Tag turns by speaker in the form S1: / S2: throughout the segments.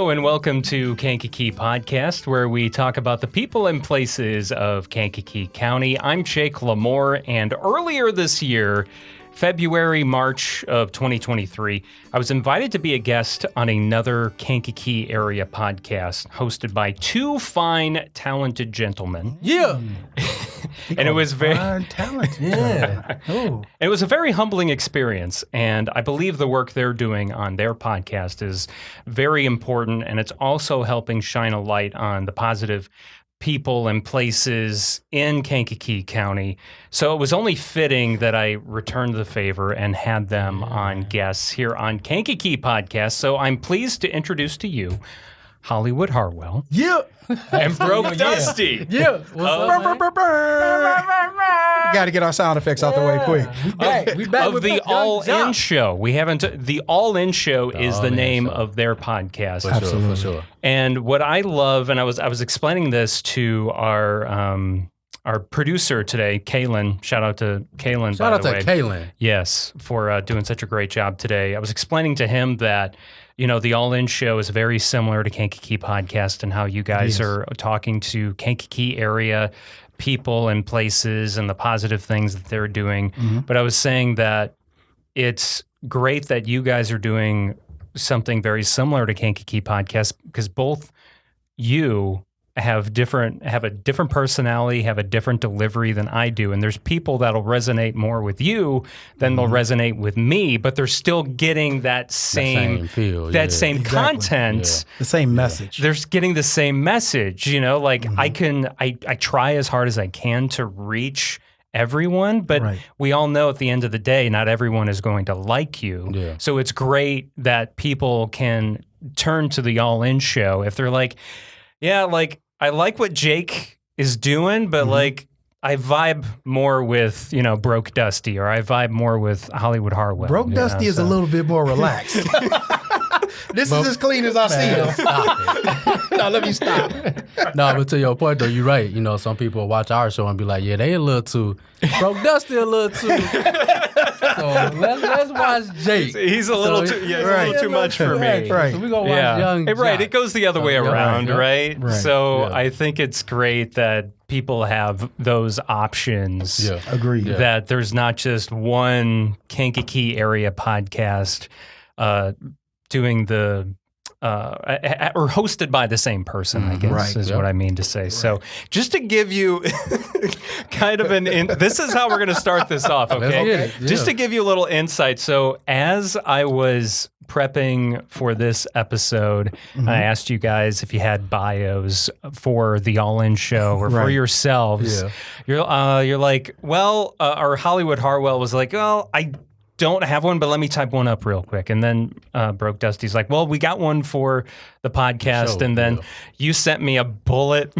S1: Hello and welcome to Kankakee Podcast, where we talk about the people and places of Kankakee County. I'm Jake Lamore, and earlier this year, February, March of 2023, I was invited to be a guest on another Kankakee area podcast hosted by two fine, talented gentlemen.
S2: Yeah.
S1: And it was very
S2: talented. Yeah. Oh.
S1: It was a very humbling experience, and I believe the work they're doing on their podcast is very important, and it's also helping shine a light on the positive people and places in Kankakee County. So it was only fitting that I returned the favor and had them on guests here on Kankakee Podcast. So I'm pleased to introduce to you Hollywood Harwell.
S2: Yeah.
S1: And Broke Dusty.
S2: Yeah. Got to get our sound effects out the way quick.
S1: We back with the All In Show. We haven't. The All In Show is the name of their podcast.
S2: Absolutely. For sure.
S1: And what I love, and I was explaining this to our producer today, Kaylin. Shout out to Kaylin.
S2: Shout out to Kaylin.
S1: Yes, for doing such a great job today. I was explaining to him that, you know, the All In Show is very similar to Kankakee Podcast and how you guys are talking to Kankakee area people and places and the positive things that they're doing. Mm-hmm. But I was saying that it's great that you guys are doing something very similar to Kankakee Podcast because both you have a different personality, have a different delivery than I do. And there's people that'll resonate more with you than they'll resonate with me, but they're still getting that same feel, same content.
S2: The same message.
S1: They're getting the same message, you know, like I try as hard as I can to reach everyone, but we all know at the end of the day, not everyone is going to like you. Yeah. So it's great that people can turn to the All In Show if they're like, yeah, like, I like what Jake is doing, but like I vibe more with, you know, Broke Dusty, or I vibe more with Hollywood Harwell.
S2: Broke Dusty is a little bit more relaxed. This is as clean as I see him. Stop it. No, let me stop.
S3: No, but to your point though, you're right. You know, some people watch our show and be like, yeah, they a little too Broke Dusty a little too. So let's watch Jake.
S1: He's a little too much for me.
S3: Right. So we gonna watch young Jock.
S1: Right. It goes the other way around, right? So I think it's great that people have those options.
S2: Yeah. Agreed.
S1: That there's not just one Kankakee area podcast doing the or hosted by the same person, I guess, is what I mean to say. Right. So just to give you kind of this is how we're going to start this off, okay? Just to give you a little insight. So as I was prepping for this episode, I asked you guys if you had bios for the All In Show or for yourselves. Yeah. You're like, well, or Hollywood Harwell was like, well, I don't have one, but let me type one up real quick. And then Broke Dusty's like, well, we got one for the podcast. And then you sent me a bullet.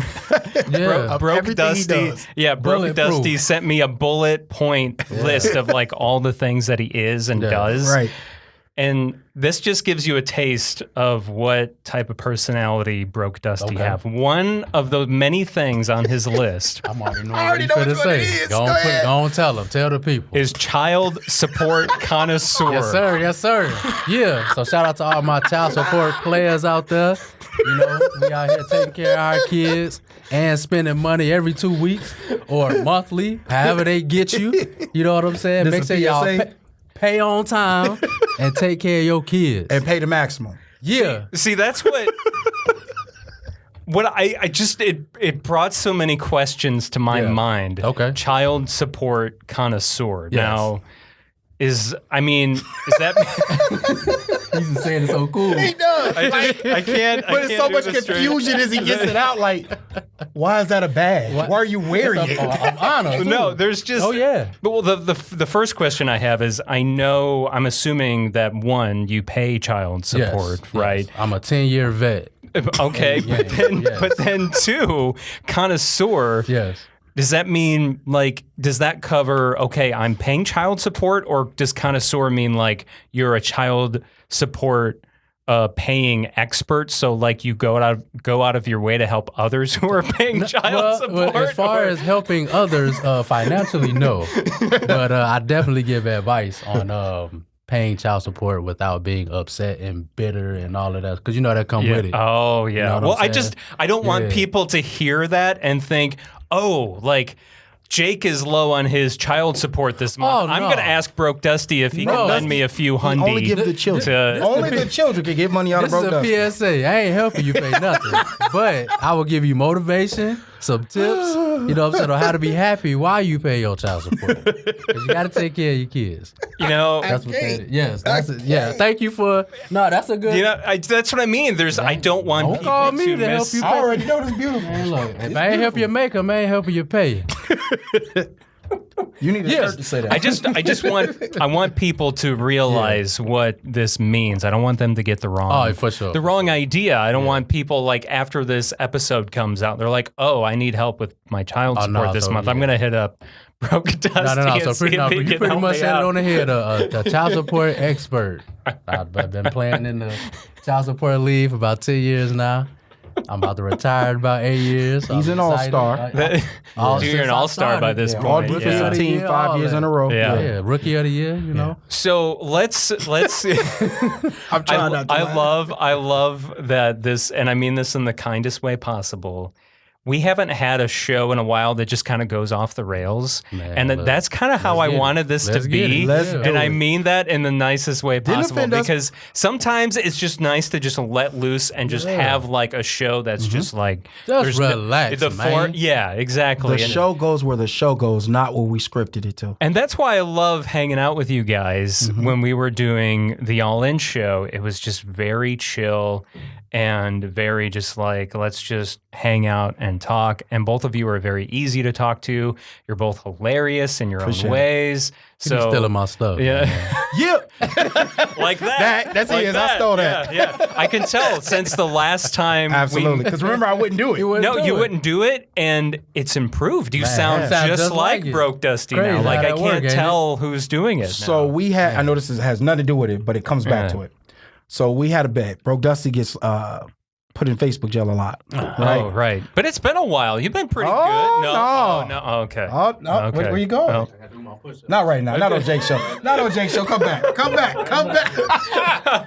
S1: Broke Dusty. Yeah, Broke Dusty sent me a bullet point list of like all the things that he is and does. Right. And this just gives you a taste of what type of personality Broke Dusty have. One of the many things on his list.
S3: I'm already know what it is. Go on, tell him. Tell the people.
S1: Is child support connoisseur.
S3: Yes, sir. Yeah. So shout out to all my child support players out there. You know, we out here taking care of our kids and spending money every 2 weeks or monthly, however they get you. You know what I'm saying? Make sure y'all pay on time and take care of your kids.
S2: And pay the maximum.
S3: Yeah.
S1: See, that's what I just, it brought so many questions to my mind.
S3: Okay.
S1: Child support connoisseur.
S3: Yes.
S1: Now, is that...
S3: He's saying it so cool.
S2: He does.
S1: I can't.
S2: But it's so much confusion as he gets it out. Like, why is that a badge? Why are you wearing it?
S3: I'm honored.
S1: No, there's just.
S3: Oh yeah.
S1: But well, the first question I have is, I'm assuming that one, you pay child support, right?
S3: Yes. I'm a 10-year vet.
S1: Okay, but then two, connoisseur.
S3: Yes.
S1: Does that mean, like, does that cover, okay, I'm paying child support, or does connoisseur mean, like, you're a child support paying expert, so, like, you go out of your way to help others who are paying child support?
S3: Well, as far as helping others financially, no. But I definitely give advice on paying child support without being upset and bitter and all of that, because that come with it.
S1: Oh yeah.
S3: You know what I'm saying?
S1: I don't want people to hear that and think, oh, like Jake is low on his child support this month. I'm going to ask Broke Dusty if he can lend me a few hundy.
S2: Only give the children. Only the children can get money out of Broke Dusty.
S3: This is a PSA. I ain't helping you pay nothing, but I will give you motivation, some tips, you know what I'm saying, on how to be happy while you pay your child support. Because you got to take care of your kids.
S1: That's
S3: what that is. Yes, that's it. Yeah, thank you for. No, that's a good.
S1: That's what I mean. I don't want people
S3: call me
S1: to
S3: help you.
S2: I already know this beautiful.
S3: Man, look, if I ain't help you make them, I ain't helping you pay.
S2: You need a shirt to say that.
S1: I want people to realize what this means. I don't want them to get the wrong
S3: for sure.
S1: The wrong idea. I don't want people like after this episode comes out, they're like, oh, I need help with my child support this month. I'm gonna hit up Broke Dusty.
S3: No. So you pretty much said it on the head. A child support expert. I've been playing in the child support league for about 10 years now. I'm about to retire in about 8 years.
S2: He's an all-star.
S1: You're an all-star by this point.
S2: All defensive team 5 years in a row.
S3: Yeah, rookie of the year,
S1: So let's
S2: I'm trying not to
S1: I love that this, and I mean this in the kindest way possible. We haven't had a show in a while that just kind of goes off the rails. Man, and that's kind of how I wanted this to be. And I mean that in the nicest way possible. Because sometimes it's just nice to just let loose and just have like a show that's just like...
S3: Just relax, man.
S1: Yeah, exactly.
S2: The show goes where the show goes, not where we scripted it to.
S1: And that's why I love hanging out with you guys. When we were doing the All In show, it was just very chill and very just like, let's just hang out and talk. And both of you are very easy to talk to. You're both hilarious in your own ways.
S3: So stealing my stuff.
S1: Yeah. Like that.
S2: That's like it. I stole that.
S1: Yeah. I can tell since the last time.
S2: Absolutely. Because remember, I wouldn't do it.
S1: You wouldn't do it. And it's improved. You sound just like Broke Dusty now. Like I can't tell who's doing it.
S2: So we had, I know this has nothing to do with it, but it comes back to it. So we had a bet. Broke Dusty gets put in Facebook jail a lot. Right?
S1: Oh, right. But it's been a while. You've been pretty good. No. Okay.
S2: Okay. Where you going?
S3: I gotta do my push-ups.
S2: Not right now. Not on Jake's show. Not on Jake's show. Come back.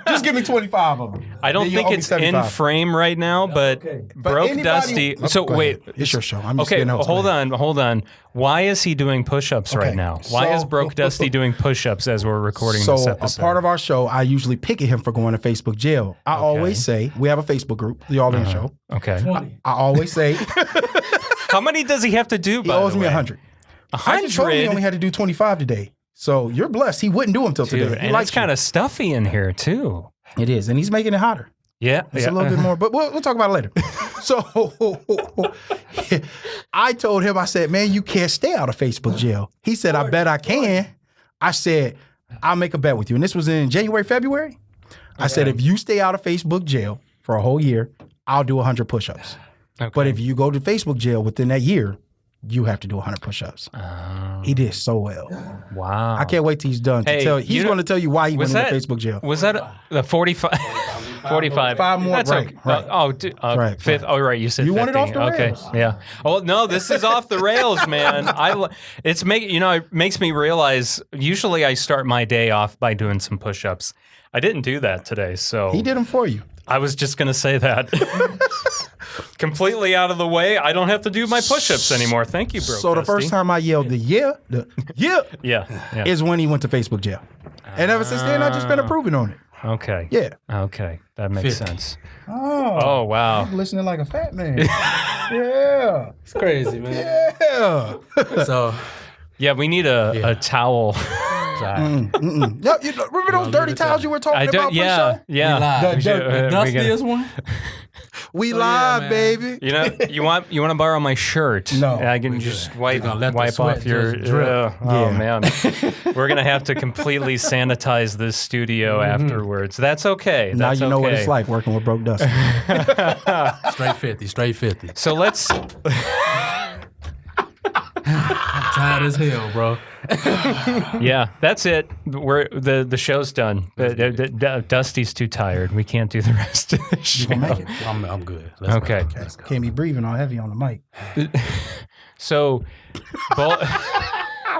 S2: Just give me 25 of them.
S1: I don't think it's in frame right now, but Broke Dusty. So wait.
S2: It's your show. I'm just getting hopes.
S1: Hold on. Why is he doing push-ups right now? Why is Broke Dusty doing push-ups as we're recording this episode?
S2: So a part of our show, I usually pick at him for going to Facebook jail. I always say, we have a Facebook group, the All In Show.
S1: Okay.
S2: I always say.
S1: How many does he have to do, by the way?
S2: He owes me 100. 100? I just told him he only had to do 25 today. So you're blessed. He wouldn't do them till today.
S1: And it's kind of stuffy in here, too.
S2: It is. And he's making it hotter.
S1: Yeah.
S2: It's a little bit more, but we'll talk about it later. So I told him, I said, man, you can't stay out of Facebook jail. He said, I bet I can. I said, I'll make a bet with you. And this was in January, February. I said, if you stay out of Facebook jail for a whole year, I'll do 100 push-ups. Okay. But if you go to Facebook jail within that year, you have to do 100 push-ups. He did so well.
S1: Wow.
S2: I can't wait till he's done. He's going to tell you why he went into Facebook jail.
S1: Was that the 45? 45.
S2: 5 more.
S1: That's
S2: right.
S1: Right. Fifth. Oh, right. You said
S2: you
S1: 50.
S2: Want it off the rails.
S1: Okay. Yeah. Oh, no, this is off the rails, man. It makes me realize, usually I start my day off by doing some push-ups. I didn't do that today, so.
S2: He did them for you.
S1: I was just going to say that. Completely out of the way. I don't have to do my push-ups anymore. Thank you, Broke Dusty.
S2: So the first time I yelled the yeah is when he went to Facebook jail. And ever since then, I've just been approving on it.
S1: Okay.
S2: Yeah.
S1: Okay. That makes sense.
S2: Oh,
S1: wow.
S2: I'm listening like a fat man. Yeah.
S3: It's crazy, man.
S2: Yeah.
S3: So,
S1: yeah, we need a towel.
S2: Yep, remember those dirty towels you were talking about?
S1: Yeah.
S3: The dustiest one?
S2: We live, baby.
S1: You want to borrow my shirt?
S2: No.
S1: I can just wipe off your drip. Oh man, we're gonna have to completely sanitize this studio afterwards. That's okay.
S2: Now you know what it's like working with Broke Dusty.
S3: Straight 50.
S1: So let's.
S3: I'm tired as hell, bro.
S1: Yeah, that's it. The show's done. Dusty's too tired. We can't do the rest of the show.
S3: I'm good.
S1: Okay.
S2: Can't be breathing all heavy on the mic.
S1: So,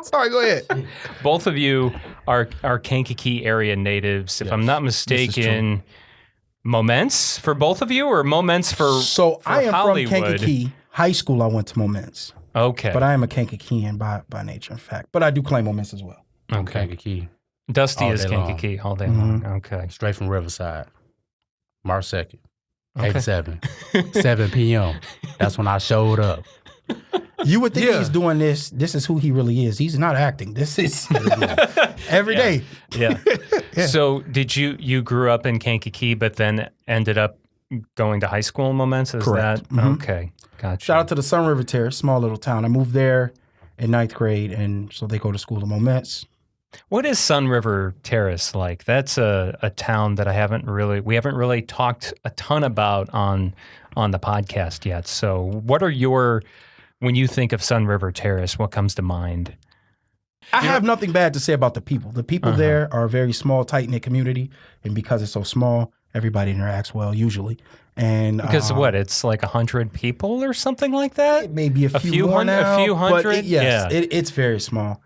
S2: I'm sorry. Go ahead.
S1: Both of you are Kankakee area natives, if I'm not mistaken. Moments for both of you, or Moments for
S2: I am
S1: Hollywood?
S2: from Kankakee. High school, I went to Moments.
S1: Okay.
S2: But I am a Kankakeean by nature, in fact. But I do claim Moments as well.
S3: Okay. Kankakee.
S1: Dusty is Kankakee all day long. Okay.
S3: Straight from Riverside. March 2nd, 87, 7 p.m. That's when I showed up.
S2: You would think he's doing this. This is who he really is. He's not acting. This is every day.
S1: Yeah. So did you grew up in Kankakee, but then ended up going to high school in Moments? Is
S2: Correct.
S1: that okay? Gotcha.
S2: Shout out to the Sun River Terrace, small little town. I moved there in 9th grade, and so they go to school in Moments.
S1: What is Sun River Terrace like? That's a town that we haven't really talked a ton about on the podcast yet. So what are when you think of Sun River Terrace, what comes to mind?
S2: I have nothing bad to say about the people. The people there are a very small, tight-knit community, and because it's so small, everybody interacts well usually. And
S1: because it's like 100 people or something like that?
S2: Maybe a few more now,
S1: a few hundred?
S2: But it's very small.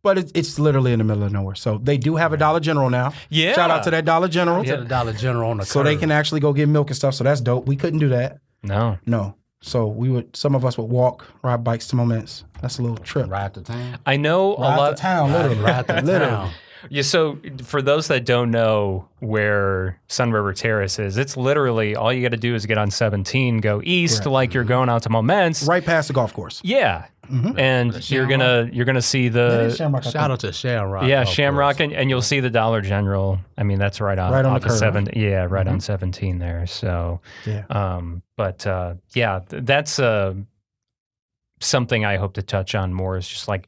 S2: But it's literally in the middle of nowhere. So they do have a Dollar General now.
S1: Yeah.
S2: Shout out to that Dollar General.
S3: To the Dollar General on the
S2: so they can actually go get milk and stuff. So that's dope. We couldn't do that.
S1: No.
S2: So some of us would walk, ride bikes to Moments. That's a little trip.
S3: Ride to town.
S1: I know a lot.
S2: Ride to town, literally.
S3: Ride to town.
S1: Yeah, so for those that don't know where Sun River Terrace is, it's literally all you got to do is get on 17, go east like you're going out to Moments.
S2: Right past the golf course.
S1: Yeah. And you're gonna see the
S3: shout out to Shamrock.
S1: Yeah, Shamrock, and you'll see the Dollar General. I mean, that's right on
S2: the curve.
S1: 7. Yeah, right on 17 there. So, that's something I hope to touch on more. Is just like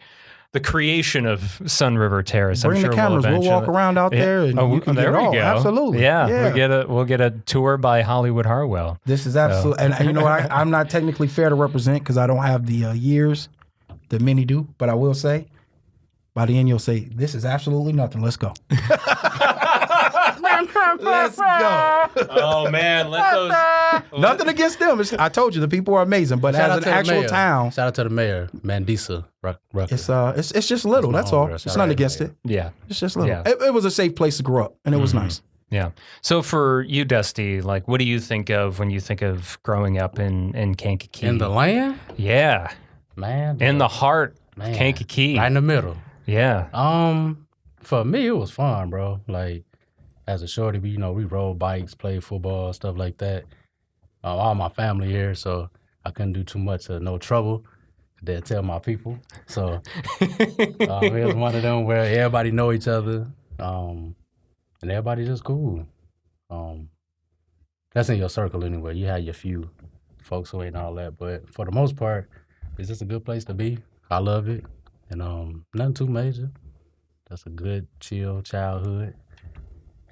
S1: the creation of Sun River Terrace.
S2: Bring
S1: I'm sure
S2: the cameras. We'll walk around out there, and you can
S1: there
S2: get it all.
S1: Go.
S2: Absolutely.
S1: Yeah. We'll get a tour by Hollywood Harwell.
S2: This is absolutely, and you know what? I'm not technically fair to represent because I don't have the years that many do, but I will say, by the end, you'll say, "This is absolutely nothing. Let's go." Let's go.
S1: Oh man, let those.
S2: Nothing against them. I told you the people are amazing, but as an actual town,
S3: shout out to the mayor, Mandisa Rucker.
S2: It's just little. That's all. It's not against it.
S1: Yeah,
S2: it's just little.
S1: Yeah.
S2: It was a safe place to grow up, and it was nice.
S1: Yeah. So for you, Dusty, like, what do you think of when you think of growing up in Kankakee?
S3: In the land?
S1: Yeah.
S3: Man.
S1: In the heart of Kankakee.
S3: Right in the middle.
S1: Yeah.
S3: For me, it was fun, bro. Like, as a shorty, we rode bikes, played football, stuff like that. All my family here, so I couldn't do too much of no trouble. They'd tell my people. So it was one of them where everybody know each other, and everybody just cool. That's in your circle anyway. You have your few folks away and all that, but for the most part, it's just a good place to be. I love it, and nothing too major. That's a good, chill childhood.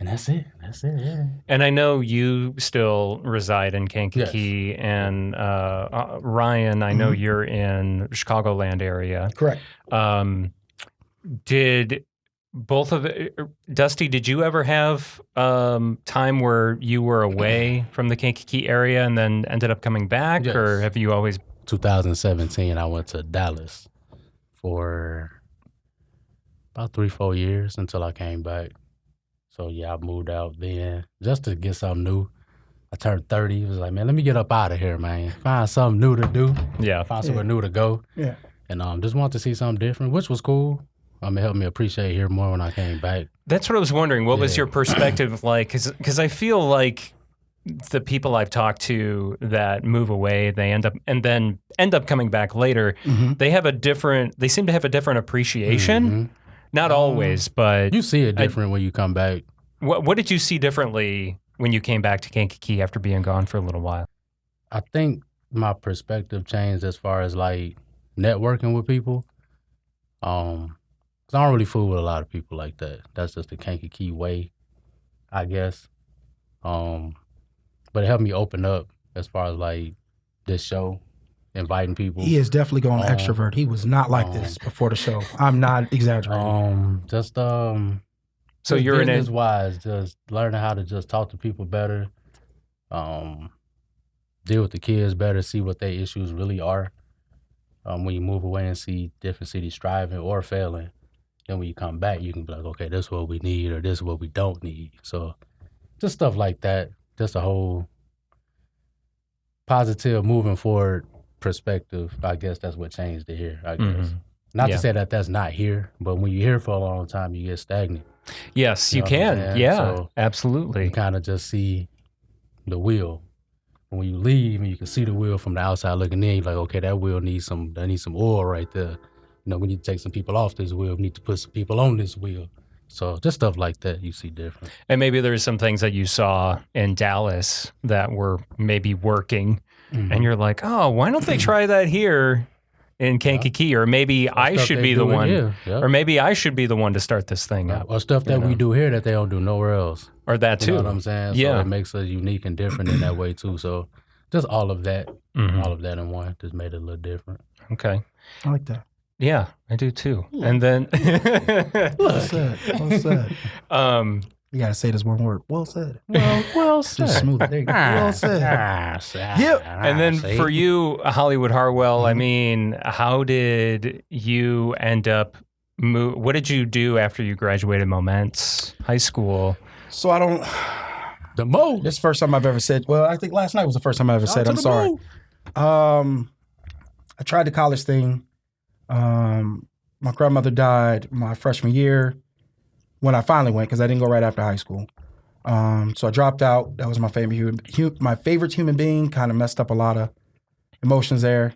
S3: And that's it, yeah.
S1: And I know you still reside in Kankakee, and Ryan, I know you're in Chicagoland area.
S2: Correct.
S1: Did both of Dusty, did you ever have time where you were away from the Kankakee area and then ended up coming back, or have you always?
S3: 2017, I went to Dallas for about 3-4 years until I came back. So, yeah, I moved out then just to get something new. I turned 30. It was like, man, let me get up out of here, man. Find something new to do.
S1: Yeah.
S3: Find somewhere new to go.
S2: Yeah.
S3: And just wanted to see something different, which was cool. It helped me appreciate here more when I came back.
S1: That's what I was wondering. What was your perspective like? Because I feel like the people I've talked to that move away, they end up coming back later. They seem to have a different appreciation. Not always, but
S3: you see it different when you come back.
S1: What did you see differently when you came back to Kankakee after being gone for a little while?
S3: I think my perspective changed as far as like networking with people. 'Cause I don't really fool with a lot of people like that. That's just the Kankakee way, I guess. But it helped me open up as far as like this show. Inviting people.
S2: He is definitely going extrovert. He was not like this before the show. I'm not exaggerating.
S1: So you're in
S3: business wise, just learning how to just talk to people better, deal with the kids better, see what their issues really are. when you move away and see different cities striving or failing, then when you come back, you can be like, okay, this is what we need or this is what we don't need. So just stuff like that, just a whole positive moving forward perspective. I guess that's what changed it here, I guess. Not to say that that's not here, but when you're here for a long time, you get stagnant.
S1: Yes, you can. Yeah, so absolutely.
S3: You kind of just see the wheel. When you leave and you can see the wheel from the outside looking in, you're like, okay, that wheel needs some oil right there. We need to take some people off this wheel. We need to put some people on this wheel. So just stuff like that you see different.
S1: And maybe there's some things that you saw in Dallas that were maybe working, and you're like, oh, why don't they try that here in Kankakee? Or maybe I should be the one. Or maybe I should be the one to start this thing up.
S3: Or stuff that we do here that they don't do nowhere else.
S1: Or that too.
S3: You know what I'm saying?
S1: Yeah.
S3: So it makes us unique and different in that way too. So just all of that in one just made it a little different.
S1: Okay.
S2: I like that.
S1: Yeah, I do too. And then
S2: Well said. You gotta say this one word. Well said.
S3: Well said.
S2: Just smooth it. There you go. Well said.
S1: And then for you, Hollywood Harwell, I mean, how did you end up what did you do after you graduated Moments High School?
S2: So I don't.
S3: The most.
S2: This is the first time I've ever said. Well, I think last night was the first time I ever said. I'm sorry. I tried the college thing. My grandmother died my freshman year when I finally went because I didn't go right after high school. So I dropped out. That was my favorite human being. Kind of messed up a lot of emotions there.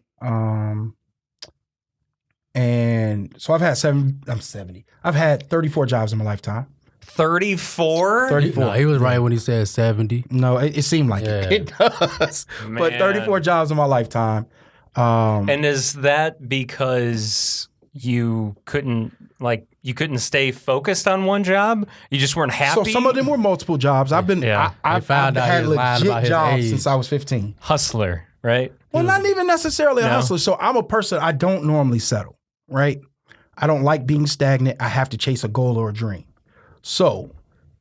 S2: And so I've had 70. I've had 34 jobs in my lifetime.
S1: 34?
S2: 34.
S3: No, he was right when he said 70.
S2: No, it seemed like it does.
S1: Man.
S2: But 34 jobs in my lifetime.
S1: And is that because you couldn't stay focused on one job? You just weren't happy?
S2: So some of them were multiple jobs. I've had legit jobs since I was 15.
S1: Hustler, right?
S2: Well, not even necessarily a hustler. So I'm a person, I don't normally settle, right? I don't like being stagnant. I have to chase a goal or a dream. So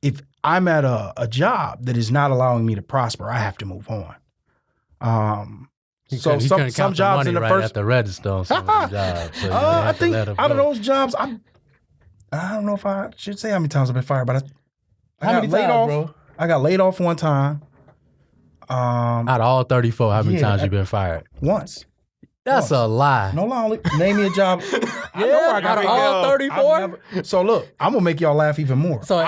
S2: if I'm at a job that is not allowing me to prosper, I have to move on. So some jobs in the first
S3: at the register on some of the jobs. So
S2: I think out of those jobs, I don't know if I should say how many times I've been fired, but I got laid off. Bro? I got laid off one time.
S3: Out of all 34, how many times you been fired?
S2: Once.
S3: That's a lie.
S2: No lie. Name me a job.
S3: Out of all 34?
S2: So look, I'm gonna make y'all laugh even more.
S3: So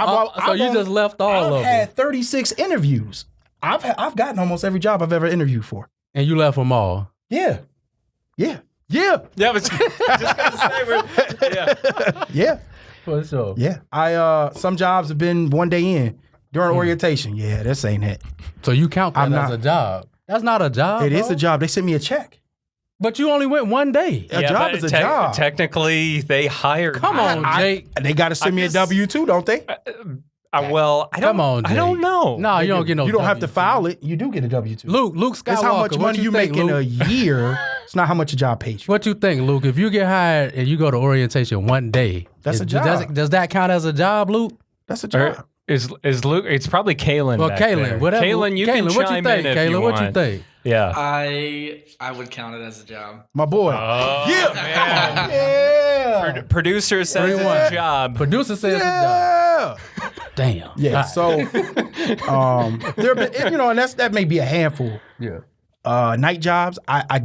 S3: you just left all of them.
S2: I've had 36 interviews. I've gotten almost every job I've ever interviewed for.
S3: And you left them all?
S2: Yeah.
S1: Yeah, I was just gonna say
S2: Yeah.
S3: For sure.
S2: Yeah. Some jobs have been one day in during orientation. Yeah, this ain't it.
S3: So you count that as a job? That's not a job.
S2: It is a job. They sent me a check.
S3: But you only went one day.
S2: A job is a job.
S1: Technically, they hired.
S3: Come on, Jake.
S2: They got to send me a W-2, don't they?
S1: Well, I don't know.
S3: No, you don't get no.
S2: You don't have to file it. You do get a W-2.
S3: Luke Skywalker.
S2: That's how much money you make in a year. It's not how much a job pays you.
S3: What you think, Luke? If you get hired and you go to orientation one day,
S2: that's a job.
S3: Does that count as a job, Luke?
S2: That's a job.
S1: Is Luke? It's probably Kaylin.
S3: Well,
S1: back
S3: Kaylin,
S1: there.
S3: whatever.
S1: Kaylin, you can
S3: what
S1: chime
S3: you think,
S1: in if
S3: Kaylin,
S1: you
S3: what
S1: want.
S3: you think?
S1: Yeah,
S4: I would count it as a job.
S2: My boy.
S1: Oh,
S2: yeah,
S1: man.
S2: Yeah.
S1: Producer says it's a job.
S3: Producer says it's a job. Damn.
S2: Yeah. So, there, and that may be a handful.
S3: Yeah.
S2: Night jobs. I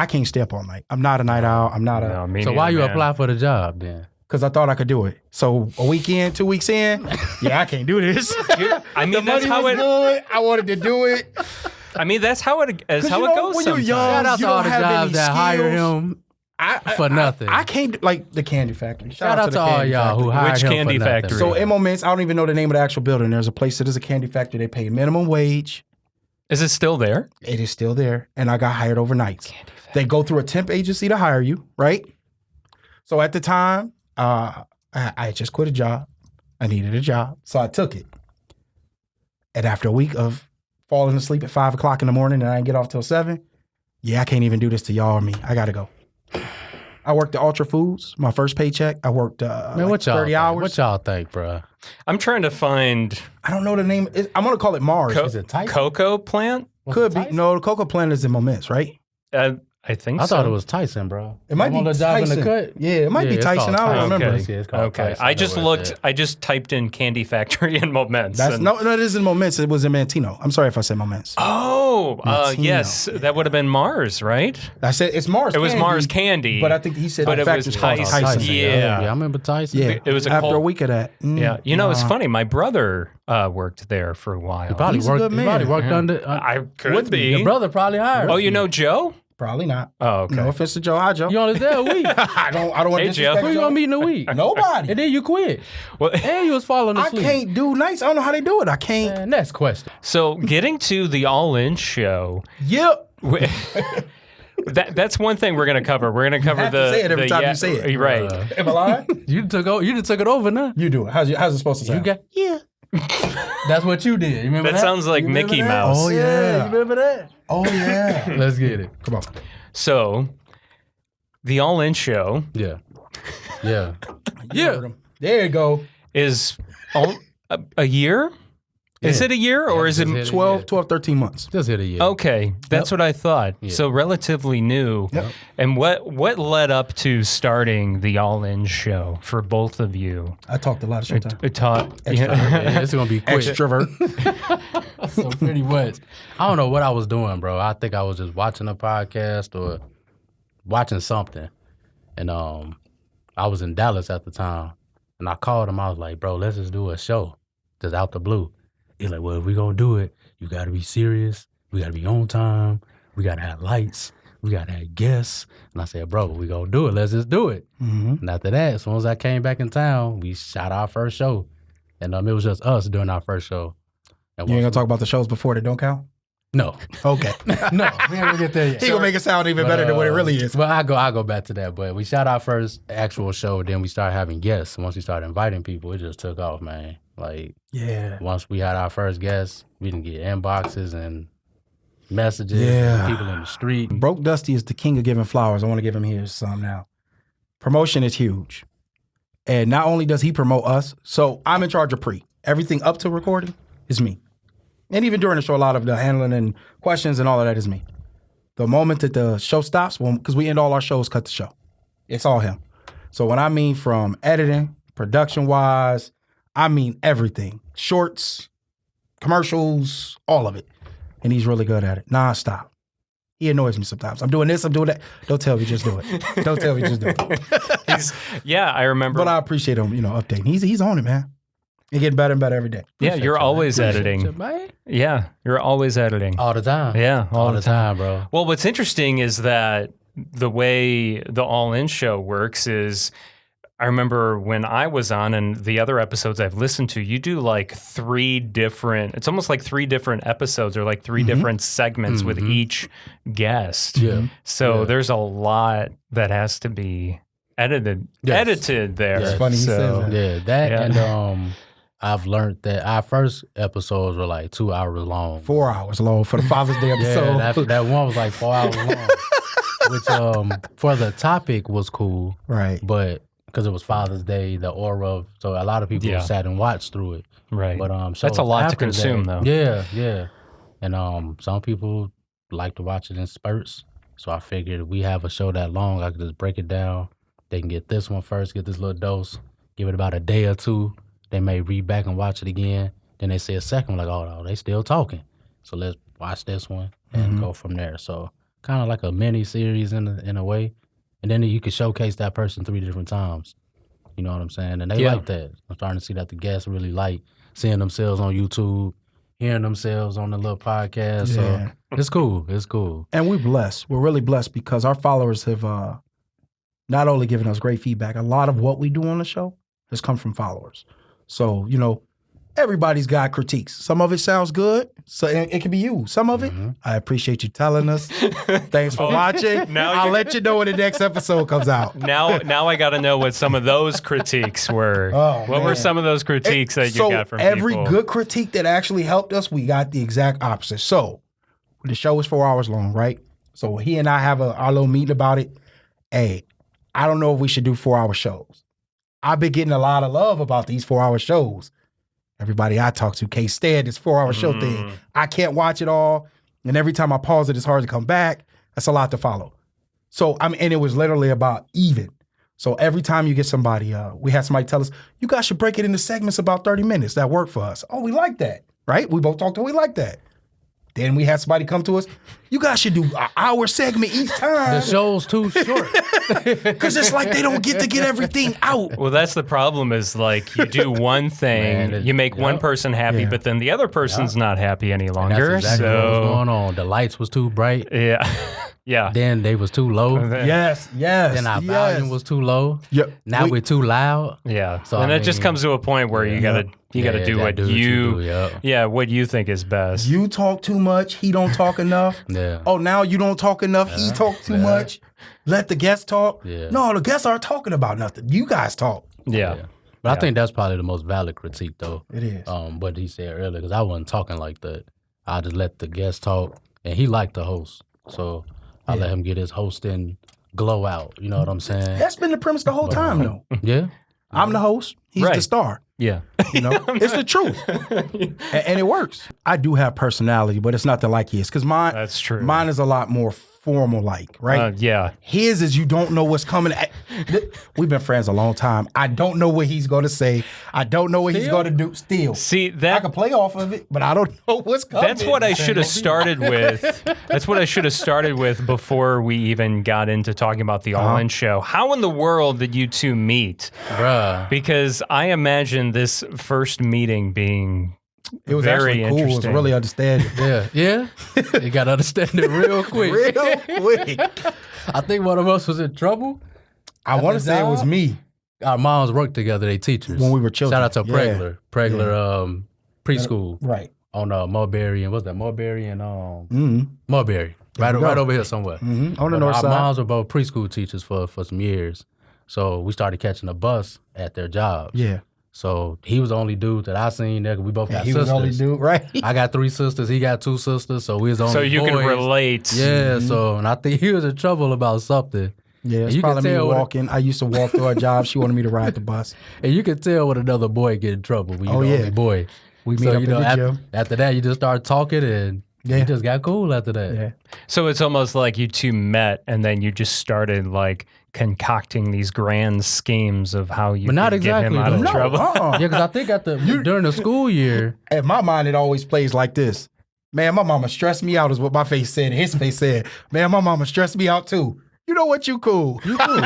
S2: can't stay up all night. I'm not a night owl. I'm not a.
S3: So why you apply for the job then?
S2: Because I thought I could do it. So a week in, 2 weeks in, I can't do this.
S1: I mean, that's how it.
S2: Good. I wanted to do it.
S1: I mean, that's how it goes.
S2: When you're young,
S3: shout out to all the jobs that hire him for nothing.
S2: I can't like the Candy Factory.
S3: Shout out to all y'all who hired him
S1: Candy
S3: for
S1: Factory?
S2: So in Moments, I don't even know the name of the actual building. There's a place that is a candy factory. They pay minimum wage.
S1: Is it still there?
S2: It is still there, and I got hired overnight. They go through a temp agency to hire you, right? So at the time, I just quit a job. I needed a job, so I took it. And after a week of falling asleep at 5 o'clock in the morning and I didn't get off till 7, I can't even do this to y'all or me. I gotta go. I worked at Ultra Foods, my first paycheck. I worked 30 hours.
S3: What y'all think, bro?
S1: I'm trying to find.
S2: I don't know the name. I'm gonna call it Mars.
S3: Is it Tyson?
S1: Cocoa plant?
S2: Could be. No, the cocoa plant is in Moments, right?
S1: I think
S3: I
S1: so.
S3: thought it was Tyson, bro.
S2: It might be
S3: the job in
S2: Tyson.
S3: the cut.
S2: Yeah, it might be
S3: it's
S2: Tyson.
S3: called
S2: I don't remember.
S3: Yeah, it's called
S1: Okay.
S3: Tyson.
S1: I just looked. I just typed in Candy Factory and Moments.
S2: No, it isn't Moments. It was in Mantino. I'm sorry if I said Moments.
S1: Oh,
S2: Mantino.
S1: yes. That would have been Mars, right?
S2: I said it's Mars.
S1: It was
S2: Candy,
S1: Mars Candy.
S2: but I think he said
S1: But
S2: the
S1: it was
S2: factory's called
S1: Tyson. Yeah.
S3: I remember Tyson.
S2: Yeah,
S1: It was
S2: after a
S1: cult-
S2: week of that.
S1: Yeah. You know, it's funny. My brother worked there for a while.
S3: He probably
S2: He's a good man.
S3: worked under.
S1: I could
S2: With me.
S1: be.
S3: Your brother probably hired.
S1: Oh, you know Joe?
S2: Probably not.
S1: Oh, okay.
S2: No offense to Joe. Hi, Joe.
S3: You only there a week.
S2: I don't want
S1: Hey,
S2: to
S1: Joe.
S2: disrespect
S3: Who you
S2: Joe.
S3: gonna meet in a week?
S2: Nobody.
S3: And then you quit.
S1: Well,
S3: And you was falling
S2: I
S3: asleep.
S2: can't do nights. I don't know how they do it. I can't.
S3: Man, next question.
S1: so getting to the All In show.
S2: Yep.
S1: That's one thing we're going to cover. We're going to cover
S2: have to
S1: the.
S2: say it every
S1: the-
S2: time
S1: yeah,
S2: you say it.
S1: Right.
S2: Am I lying?
S3: You just took it over now.
S2: You do it. How's it supposed to sound?
S3: You got yeah. That's what you did. You remember
S1: That
S3: that?
S1: sounds like
S3: You remember
S1: Mickey
S3: that?
S1: Mouse.
S2: Oh, yeah.
S3: You remember that?
S2: Oh, yeah.
S3: Let's get it.
S2: Come on.
S1: So, the All In show
S3: Yeah. Yeah.
S2: Yeah. There you go.
S1: is a year? Is
S3: Yeah.
S1: it a year or is it
S3: just hit it.
S2: 12, 13 months.
S3: Just hit a year.
S1: Okay, that's what I thought. So relatively new.
S2: Yep.
S1: And what led up to starting the All In show for both of you?
S2: I talked a lot of shit.
S1: It taught.
S3: Yeah, it's gonna be quick.
S2: Extrovert.
S3: So pretty much. I don't know what I was doing, bro. I think I was just watching a podcast or watching something. And I was in Dallas at the time. And I called him. I was like, bro, let's just do a show. Just out the blue. He's like, well, if we gonna do it, you gotta be serious. We gotta be on time. We gotta have lights. We gotta have guests. And I said, bro, we gonna do it. Let's just do it.
S2: Mm-hmm.
S3: And after that, as soon as I came back in town, we shot our first show. And it was just us doing our first show. And
S2: You ain't
S3: once
S2: gonna talk about the shows before that don't count?
S3: No.
S2: Okay.
S3: No, we ain't gonna get there yet.
S2: He gonna make it sound even better than what it really is.
S3: Well, I go back to that. But we shot our first actual show, then we started having guests. Once we started inviting people, it just took off, man. Like,
S2: Yeah.
S3: once we had our first guests, we didn't get inboxes and messages
S2: Yeah.
S3: and people in the street.
S2: Broke Dusty is the king of giving flowers. I want to give him his some now. Promotion is huge. And not only does he promote us, so I'm in charge of pre. Everything up to recording is me. And even during the show, a lot of the handling and questions and all of that is me. The moment that the show stops, because we end all our shows, cut the show. It's all him. So when I mean from editing, production-wise, I mean everything. Shorts, commercials, all of it. And he's really good at it. Non-stop. He annoys me sometimes. I'm doing this, I'm doing that. Don't tell me, just do it. Don't tell me, just do it.
S1: Yeah, I remember.
S2: But I appreciate him, updating. He's on it, man. He's getting better and better every day.
S1: yeah, you're always editing.
S3: You, man.
S1: Yeah, you're always editing.
S3: All the time.
S1: Yeah,
S3: All the time, bro.
S1: Well, what's interesting is that the way the All In show works is, I remember when I was on and the other episodes I've listened to, you do like it's almost like three different episodes or like three different segments with each guest.
S3: Yeah.
S1: So there's a lot that has to be edited there.
S3: It's
S2: funny he says that.
S3: Yeah, that
S1: Yeah.
S3: and I've learned that our first episodes were like 2 hours long.
S2: 4 hours long for the Father's Day episode.
S3: Yeah, that one was like 4 hours long. Which for the topic was cool,
S2: Right.
S3: but because it was Father's Day, the aura, so a lot of people sat and watched through it.
S1: Right.
S3: But
S1: That's a lot to
S3: after
S1: consume,
S3: that,
S1: though.
S3: Yeah. And some people like to watch it in spurts. So I figured if we have a show that long, I could just break it down. They can get this one first, get this little dose, give it about a day or two. They may read back and watch it again. Then they say a second, like, oh, no, they still talking. So let's watch this one and go from there. So kind of like a mini series in a way. And then you can showcase that person 3 different times. You know what I'm saying? And they like that. I'm starting to see that the guests really like seeing themselves on YouTube, hearing themselves on the little podcast.
S2: Yeah.
S3: So it's cool. It's cool.
S2: And we're blessed. We're really blessed because our followers have not only given us great feedback, a lot of what we do on the show has come from followers. So, everybody's got critiques. Some of it sounds good, so it can be you. Some of it, I appreciate you telling us. Thanks for watching.
S1: now
S2: I'll
S1: you're-
S2: let you know when the next episode comes out.
S1: Now I got to know what some of those critiques were.
S2: Oh,
S1: what were
S2: man.
S1: some of those critiques that you got from
S2: every
S1: people?
S2: good critique that actually helped us, we got the exact opposite. So the show is 4 hours long, right? So he and I have our little meeting about it. Hey, I don't know if we should do 4-hour shows. I've been getting a lot of love about these 4-hour shows. Everybody I talk to can't stand this 4-hour show thing. I can't watch it all. And every time I pause it, it's hard to come back. That's a lot to follow. So, I mean, and it was literally about even. So every time you get somebody, we had somebody tell us, you guys should break it into segments about 30 minutes. That worked for us. Oh, we like that, right? We both talked to, we like that. Then we had somebody come to us, you guys should do an hour segment each time.
S3: The show's too short.
S2: Because it's like they don't get to get everything out.
S1: Well, that's the problem is like you do one thing, you make one person happy, but then the other person's not happy any longer.
S3: That's exactly what was going on. The lights was too bright.
S1: Yeah. Yeah.
S3: Then they was too low.
S2: Yes.
S3: Then our volume was too low.
S2: Yep.
S3: Now we're too loud.
S1: Yeah.
S3: So,
S1: and it just comes to a point where you gotta do what what you think is best.
S2: You talk too much, he don't talk enough.
S3: Yeah.
S2: Oh, now you don't talk enough, he talk too much. Let the guests talk.
S3: Yeah.
S2: No, the guests aren't talking about nothing. You guys talk.
S1: Yeah.
S3: But I think that's probably the most valid critique, though.
S2: It is.
S3: What he said earlier, because I wasn't talking like that. I just let the guests talk, and he liked the host, so I let him get his hosting glow out. You know what I'm saying?
S2: That's been the premise the whole time, though.
S3: Yeah.
S2: I'm the host. He's the star.
S1: Yeah.
S2: You know, it's the truth, and it works. I do have personality, but it's nothing like his. Because mine,
S1: That's true.
S2: Mine is a lot more formal, like right.
S1: Yeah.
S2: His is you don't know what's coming. We've been friends a long time. I don't know what he's going to say. I don't know what he's going to do. Still,
S1: See
S2: I
S1: that
S2: can play off of it, but I don't know what's coming.
S1: That's what I should have started with. That's what I should have started with before we even got into talking about the All In show. How in the world did you two meet?
S3: Bruh.
S1: Because I imagine this first meeting being
S2: It was
S1: very
S2: actually cool. It was
S1: interesting.
S2: really understanding.
S3: Yeah. You got to understand it real quick.
S2: Real quick.
S3: I think one of us was in trouble.
S2: I want to say it was me
S3: Our moms worked together. They teachers.
S2: when we were children.
S3: Shout out to
S2: Yeah.
S3: Pregler preschool
S2: Right.
S3: on Mulberry and what's that? Mulberry and
S2: Mm-hmm.
S3: Mulberry. Right over here somewhere.
S2: Mm-hmm. On the
S3: But
S2: north
S3: our
S2: side.
S3: moms were both preschool teachers for some years. So we started catching a bus at their jobs.
S2: Yeah.
S3: So he was the only dude that I seen there. 'Cause we both got
S2: He
S3: sisters.
S2: was the only dude, right?
S3: I got 3 sisters. He got 2 sisters. So we was the only
S1: so you
S3: boys.
S1: can relate.
S3: Yeah. So and I think he was in trouble about something.
S2: Yeah, it's
S3: You can
S2: probably me
S3: tell when-
S2: walking. I used to walk to her job. She wanted me to ride the bus.
S3: And you could tell when another boy get in trouble when you're the only boy.
S2: We meet up in the gym.
S3: After that, you just start talking and you just got cool after that.
S2: Yeah.
S1: So it's almost like you two met and then you just started like concocting these grand schemes of how you
S3: But not
S1: could get him
S3: exactly,
S1: out of
S3: though.
S2: No,
S1: trouble.
S2: uh-uh.
S3: Yeah, because I think during the school year,
S2: In my mind, it always plays like this. Man, my mama stressed me out is what my face said. His face said, man, my mama stressed me out too. You know what? You cool.
S3: you cool.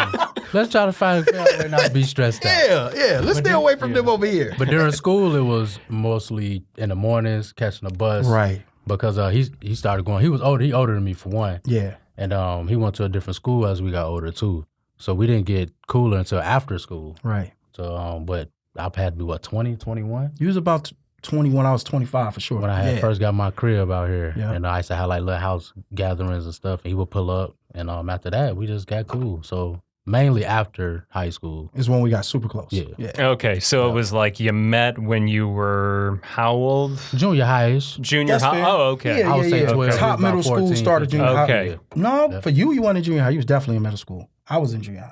S3: Let's try to find a way not to be stressed out.
S2: Yeah. Let's stay away from them over here.
S3: But during school, it was mostly in the mornings, catching a bus.
S2: Right.
S3: Because he started going. He was older. He older than me for one.
S2: Yeah.
S3: And he went to a different school as we got older too. So we didn't get cooler until after school.
S2: Right.
S3: So, but I had to be 20, 21?
S2: You was about 21. I was 25 for sure.
S3: When I had first got my crib out here.
S2: Yeah.
S3: And I used to have like little house gatherings and stuff. And he would pull up. And after that, we just got cool. So mainly after high school.
S2: Is when we got super close.
S3: Yeah.
S1: Okay, so it was like you met when you were how old?
S3: Junior high-ish.
S1: Junior
S2: That's
S1: high?
S2: fair.
S1: Oh, okay.
S2: Yeah,
S3: I would say 12.
S2: Top
S3: about
S2: middle school
S3: 14,
S2: started
S3: 15.
S2: junior high.
S1: Okay.
S2: No, for you weren't in junior high. You was definitely in middle school. I was in junior high.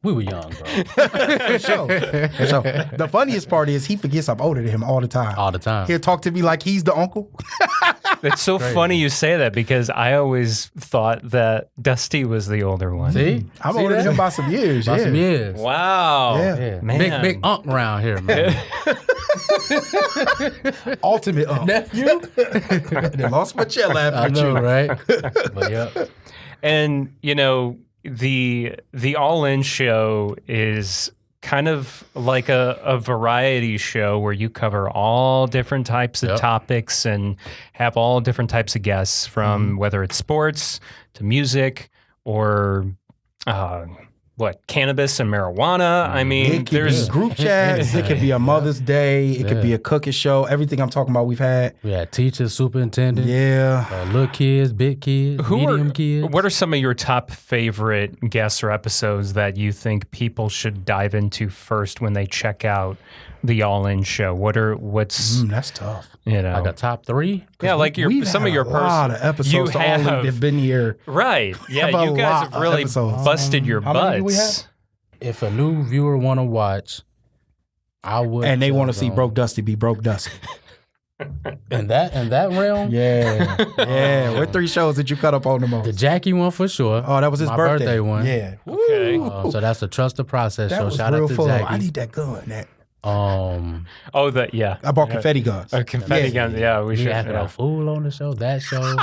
S3: We were young, bro.
S2: For sure. The funniest part is he forgets I'm older than him all the time.
S3: All the time.
S2: He'll talk to me like he's the uncle.
S1: It's so funny you say that because I always thought that Dusty was the older one.
S3: See?
S2: I'm
S3: See
S2: older
S3: that?
S2: than him by some years.
S3: About
S2: yeah.
S3: some years.
S1: Wow.
S2: Yeah.
S3: Yeah.
S1: Man.
S3: Big unk around here, man.
S2: Ultimate
S3: Nephew?
S2: They lost my chair laughing
S3: I
S2: at
S3: know,
S2: you.
S3: right? But yeah.
S1: And you know, the All In show is kind of like a variety show where you cover all different types of topics and have all different types of guests from whether it's sports to music or cannabis and marijuana. I mean,
S2: It could
S1: there's
S2: be group chats. It could be a Mother's Day. It could be a cooking show. Everything I'm talking about, we've had.
S3: We had teachers, superintendent,
S2: Yeah.
S3: little kids, big kids, medium kids.
S1: What are some of your top favorite guests or episodes that you think people should dive into first when they check out the All In show? What's
S2: That's tough.
S1: you know?
S3: Like a top 3?
S1: Yeah, like some of your
S2: a lot of episodes to only have been here.
S1: Right. Yeah,
S2: Have a
S1: you guys
S2: lot
S1: have
S2: of
S1: really
S2: episodes.
S1: busted your
S2: How many do we
S1: butts.
S3: If a new viewer want to watch, I would.
S2: And they
S3: tell
S2: want to see
S3: them-
S2: Broke Dusty be Broke Dusty.
S3: In that realm,
S2: Yeah. What 3 shows did you cut up on the most?
S3: the Jackie one for sure.
S2: Oh, that was his
S3: My
S2: birthday
S3: one.
S2: Yeah.
S1: Okay.
S3: So that's the Trust the Process
S2: That
S3: show.
S2: was
S3: Shout
S2: real
S3: out to
S2: full.
S3: Jackie.
S2: I need that gun.
S1: Oh, yeah.
S2: I bought confetti guns.
S1: Confetti guns. Yeah, we
S3: We
S1: should.
S3: acted a fool on the show. That show.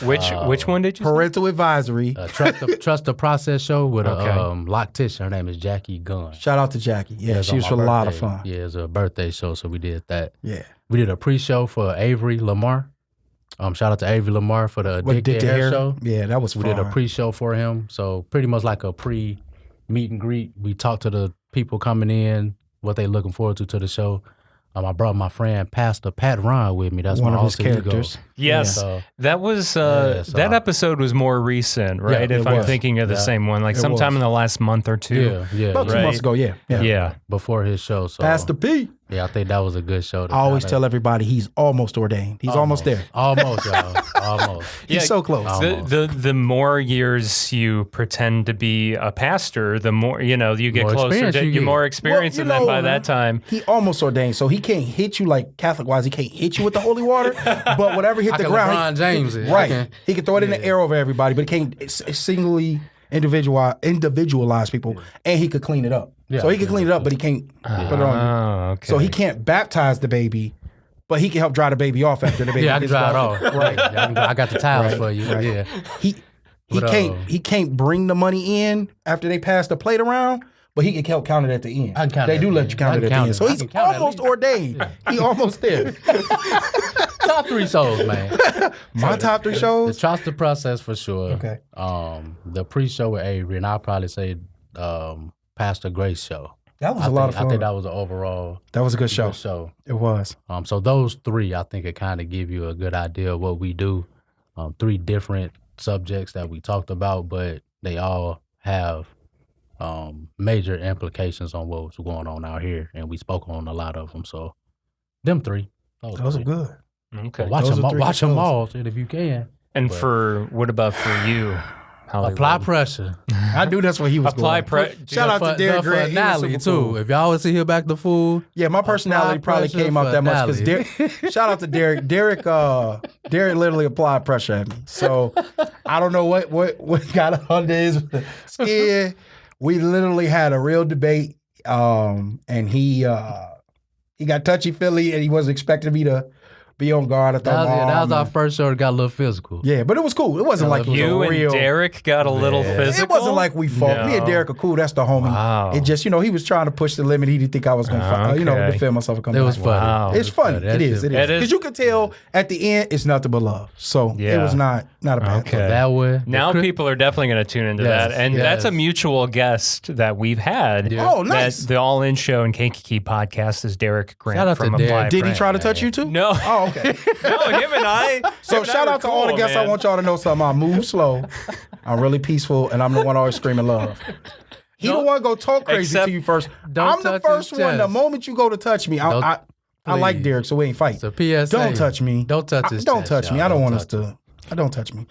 S1: Which one did you say?
S2: Parental advisory.
S3: Trust the Process show with
S1: Okay.
S3: a loctician. Her name is Jackie Gunn.
S2: Shout out to Jackie. Yeah,
S3: It
S2: she was
S3: on
S2: a
S3: my
S2: lot of
S3: birthday.
S2: fun.
S3: Yeah, it was a birthday show, so we did that.
S2: Yeah.
S3: We did a pre-show for Avery Lamar. Shout out to Avery Lamar for the
S2: What,
S3: Dick Hair show.
S2: Yeah, that was
S3: We
S2: fun.
S3: did a pre-show for him, so pretty much like a pre-meet and greet. We talked to the people coming in, what they looking forward to the show. I brought my friend Pastor Pat Ron with me. That's
S2: one
S3: my
S2: of his
S3: alter ego.
S2: characters.
S1: Yes,
S3: So-
S1: that was
S3: so-
S1: that episode was more recent, right?
S3: Yeah,
S1: if
S3: it
S1: I'm
S3: was.
S1: thinking of the
S3: Yeah.
S1: same one, like
S2: It
S1: sometime
S2: was.
S1: in the last month or two.
S3: Yeah,
S2: About 2
S1: Right.
S2: months ago, yeah.
S1: Yeah.
S3: before his show. So
S2: Pastor P.
S3: yeah, I think that was a good show.
S2: I always tell everybody he's almost ordained. He's almost there.
S3: Almost, y'all. Almost.
S2: He's
S1: Yeah,
S2: so close.
S1: The more years you pretend to be a pastor, the more you get
S3: More
S1: closer
S3: experience
S1: to
S3: you
S1: you
S3: get.
S1: more experience,
S2: Well,
S1: and then by that time,
S2: He almost ordained, so he can't hit you like Catholic-wise. He can't hit you with the holy water, but whatever hit
S3: I
S2: the
S3: can
S2: ground,
S3: LeBron James it.
S2: right?
S3: I can-
S2: He can throw it in the air over everybody, but he can't singly individualize people, and he could clean it up.
S3: Yeah,
S2: So he can clean it up, but he can't put it on.
S1: oh, okay.
S2: So he can't baptize the baby, but he can help dry the baby off after the baby.
S3: Yeah, I can
S2: gets
S3: dry it
S2: gone.
S3: off. Right. I got the towels for you.
S2: right.
S3: Yeah.
S2: He
S3: But,
S2: he can't bring the money in after they pass the plate around, but he can help count it at the end.
S3: I can count
S2: They
S3: it
S2: do
S3: at
S2: let
S3: the
S2: you
S3: end.
S2: count
S3: I
S2: it
S3: can
S2: at the
S3: count
S2: end.
S3: it.
S2: So
S3: I
S2: he's
S3: can count it at
S2: almost
S3: least.
S2: ordained. He almost there.
S3: Top 3 shows, man.
S2: My top 3
S3: The
S2: shows.
S3: Trust the Process for sure.
S2: Okay.
S3: The pre-show with Avery, and I'll probably say Pastor Grace show.
S2: That was a lot of fun.
S3: I think that was an overall
S2: That was a good show.
S3: good show.
S2: It was.
S3: So those 3, I think, it kind of give you a good idea of what we do. 3 different subjects that we talked about, but they all have major implications on what's going on out here, and we spoke on a lot of them. So them 3.
S2: Those are good.
S1: okay.
S3: Watch
S2: Those
S3: them
S2: are
S3: all.
S2: 3
S3: Watch them
S2: shows.
S3: all, shit, if you can.
S1: And
S3: But-
S1: what about for you? Hollywood?
S3: Apply pressure.
S2: I knew that's what he was
S1: Apply
S2: going.
S1: pressure.
S2: Shout out to Derek
S3: for
S2: Grant. He was
S3: Nally
S2: super
S3: too.
S2: cool.
S3: If y'all was to hear back the fool,
S2: Yeah, my personality
S3: Apply
S2: probably
S3: pressure
S2: came out
S3: for
S2: that much because
S3: Nally.
S2: shout out to Derek. Derek literally applied pressure at me. So I don't know what got under his skin. We literally had a real debate, and he got touchy feely, and he wasn't expecting me to be on guard. I thought,
S3: that was our first show that got a little physical.
S2: yeah, but it was cool. It wasn't like it was
S1: You
S2: a
S1: and
S2: real.
S1: Derek got a little physical.
S2: It wasn't like we fought. Me and Derek are cool. That's the homie.
S1: Wow.
S2: It just, he was trying to push the limit. He didn't think I was going to,
S1: Okay.
S2: defend myself and come
S3: It
S2: back.
S3: was funny.
S1: Wow.
S2: It's funny.
S3: That
S2: It is.
S3: shit-
S2: It is.
S1: It is.
S2: Because you can tell at the end, it's nothing but love. So it
S1: Yeah.
S2: was not a bad
S1: Okay.
S2: thing.
S3: That way.
S1: Now people are definitely going to tune into
S3: Yes,
S1: that, and
S3: yes.
S1: that's a mutual guest that we've had.
S3: Yeah.
S2: Oh, nice.
S1: That the All In Show and Kankakee Podcast is Derek Grant
S3: Shout out to
S1: from
S3: Derek.
S1: Apply
S2: Did he
S1: Pressure.
S2: try to touch you too?
S1: No.
S2: Oh, okay.
S1: No, him and I.
S2: So
S1: him and I
S2: shout
S1: were
S2: out to all the
S1: cool,
S2: guests. I
S1: man.
S2: want y'all to know something. I move slow. I'm really peaceful, and I'm the one always screaming love. He the one go talk crazy
S1: Except-
S2: to you first.
S3: Don't
S2: I'm the
S3: touch
S2: first
S3: his
S2: one. The
S3: chest.
S2: moment you go to touch me, I like
S3: please.
S2: Derek, so we ain't fight.
S3: It's a PSA.
S2: Don't touch me.
S3: Don't touch his
S2: Don't
S3: chest,
S2: touch me.
S3: y'all.
S2: I don't
S3: Don't
S2: want us
S3: touch
S2: to. Don't touch me.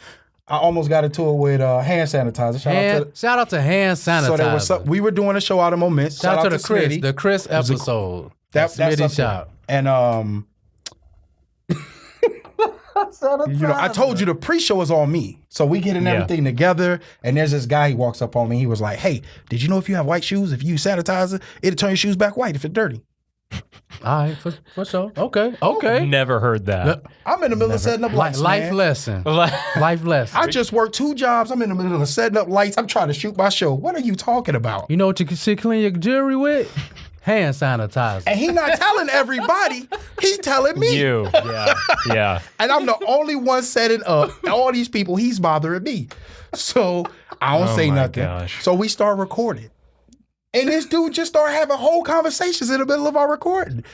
S2: I almost got into it with hand sanitizer.
S3: Shout out to hand sanitizer.
S2: So there was we were doing a show out of Moments.
S3: Shout out to the
S2: Smitty.
S3: Chris. The Chris episode.
S2: That's
S3: Smitty
S2: up there.
S3: shout.
S2: And I told you the pre-show is on me. So we getting
S1: Yeah.
S2: everything together, and there's this guy, he walks up on me, he was like, "Hey, did you know if you have white shoes, if you use sanitizer, it'll turn your shoes back white if it's dirty?"
S3: All right, for sure. Okay.
S1: Never heard that.
S2: I'm in the middle of setting up lights,
S3: Life
S2: man.
S3: lesson. Life lesson.
S2: I just worked 2 jobs. I'm in the middle of setting up lights. I'm trying to shoot my show. What are you talking about?
S3: You know what you can clean your jewelry with? Hand sanitizer.
S2: And he not telling everybody. He telling me.
S1: You. Yeah.
S2: And I'm the only one setting up all these people. He's bothering me. So I don't say
S1: my
S2: nothing.
S1: gosh.
S2: So we start recording. And this dude just started having whole conversations in the middle of our recording.